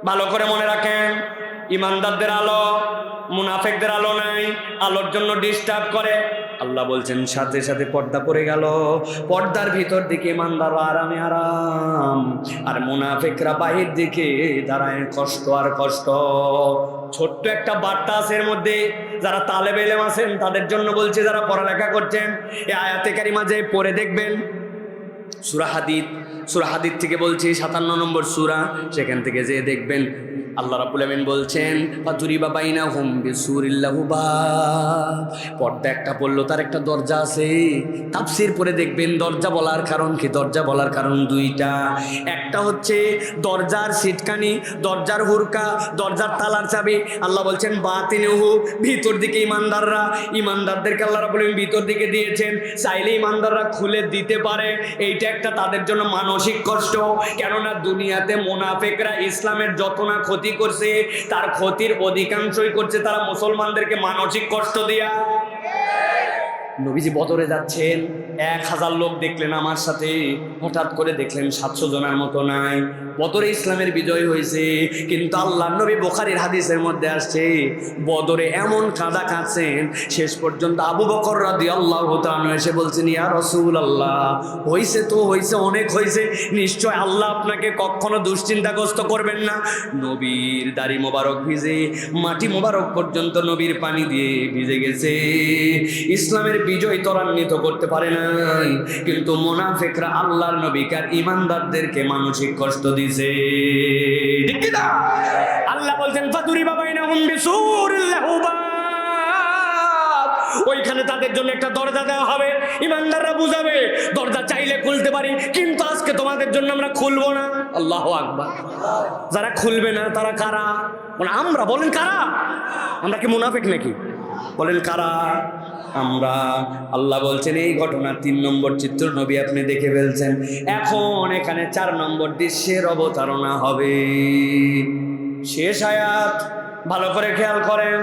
ভালো করে মনে রাখেন, ইমানদারদের আলো, মুনাফিকদের আলো নাই, আলোর জন্য ডিস্টার্ব করে। আল্লাহ বলছেন সাথে সাথে পর্দা পড়ে গেল, পর্দার ভিতর দিকে ইমানদাররা আরামে আরাম, আর মুনাফিকরা বাহির দিকে দাঁড়ায় কষ্ট আর কষ্ট। ছোট্ট একটা বার্তা আছে এর মধ্যে, যারা তালেবে ইলম আছেন তাদের জন্য বলছে, যারা পড়ালেখা করছেন এই আয়াতে কারিমা যে পড়ে দেখবেন, সূরা হাদীদ থেকে বলছি 57 নম্বর সূরা, সেখান থেকে যে দেখবেন আল্লাহ রাব্বুল আমিন বলছেন ফাদুরিবা বাইনাহুম বিসুরিল লাহু বাব, পর্দা একটা পড়লো, তার একটা দরজা আছে। তাফসীর পড়ে দেখবেন দরজা বলার কারণ কি? দরজা বলার কারণ 2টা। একটা হচ্ছে দরজার সিটকানি, দরজার হুরকা, দরজার তালার চাবি। আল্লাহ বলছেন বাতিনুহু, ভিতর দিকে ইমানদারদেরকে আল্লাহ রাব্বুল আমিন ভিতর দিকে দিয়েছেন, চাইলে ইমানদাররা খুলে দিতে পারে। এইটা একটা তাদের জন্য মানসিক কষ্ট, কেননা দুনিয়াতে মুনাফিকরা ইসলামের যত না ক্ষতি করছে, তার ক্ষতির অধিকাংশই করছে তারা মুসলমানদেরকে মানসিক কষ্ট দিয়া। নবীজি বদরে যাচ্ছেন, 1000 লোক দেখলেন আমার সাথে, হঠাৎ করে দেখলেন 700 জনের মতো নাই। বদরে ইসলামের বিজয় হয়েছে, কিন্তু আল্লাহর নবী বুখারীর হাদিসের মধ্যে আসছে বদরে এমন কাঁদা কাঁদছেন, শেষ পর্যন্ত আবু বকর রাদিয়াল্লাহু তাআলা এসে বলছেন, ইয়া রাসূলুল্লাহ, হয়েছে তো হয়েছে, অনেক হয়েছে, নিশ্চয় আল্লাহ আপনাকে কখনো দুশ্চিন্তাগ্রস্ত করবেন না। নবীর দাড়ি মোবারক ভিজে, মাটি মোবারক পর্যন্ত নবীর পানি দিয়ে ভিজে গেছে। ইসলামের বিজয় ত্বরান্বিত করতে পারে নাই, কিন্তু মুনাফিকরা আল্লাহর নবীকে আর ঈমানদারদেরকে মানসিক কষ্ট দিয়েছে। ঠিক কি না? আল্লাহ বলছেন ফাদুরিবা বাইনাহুম বিসূরিন লাহু বাব, ওইখানে তাদের জন্য একটা দরজা দেওয়া হবে। ঈমানদাররা বুঝাবে দরজা চাইলে খুলতে পারি, কিন্তু আজকে তোমাদের জন্য আমরা খুলবো না। আল্লাহু আকবার। যারা খুলবে না তারা কারা? মানে আমরা, বলেন কারা? আমরা কি মুনাফিক নাকি? বলেন কারা? আমরা। আল্লাহ বলছেন এই ঘটনার 3 নম্বর চিত্র নবী আপনি দেখে ফেলছেন, এখন এখানে 4 নম্বর দৃশ্যের অবতারণা হবে। শেষ আয়াত, ভালো করে খেয়াল করেন।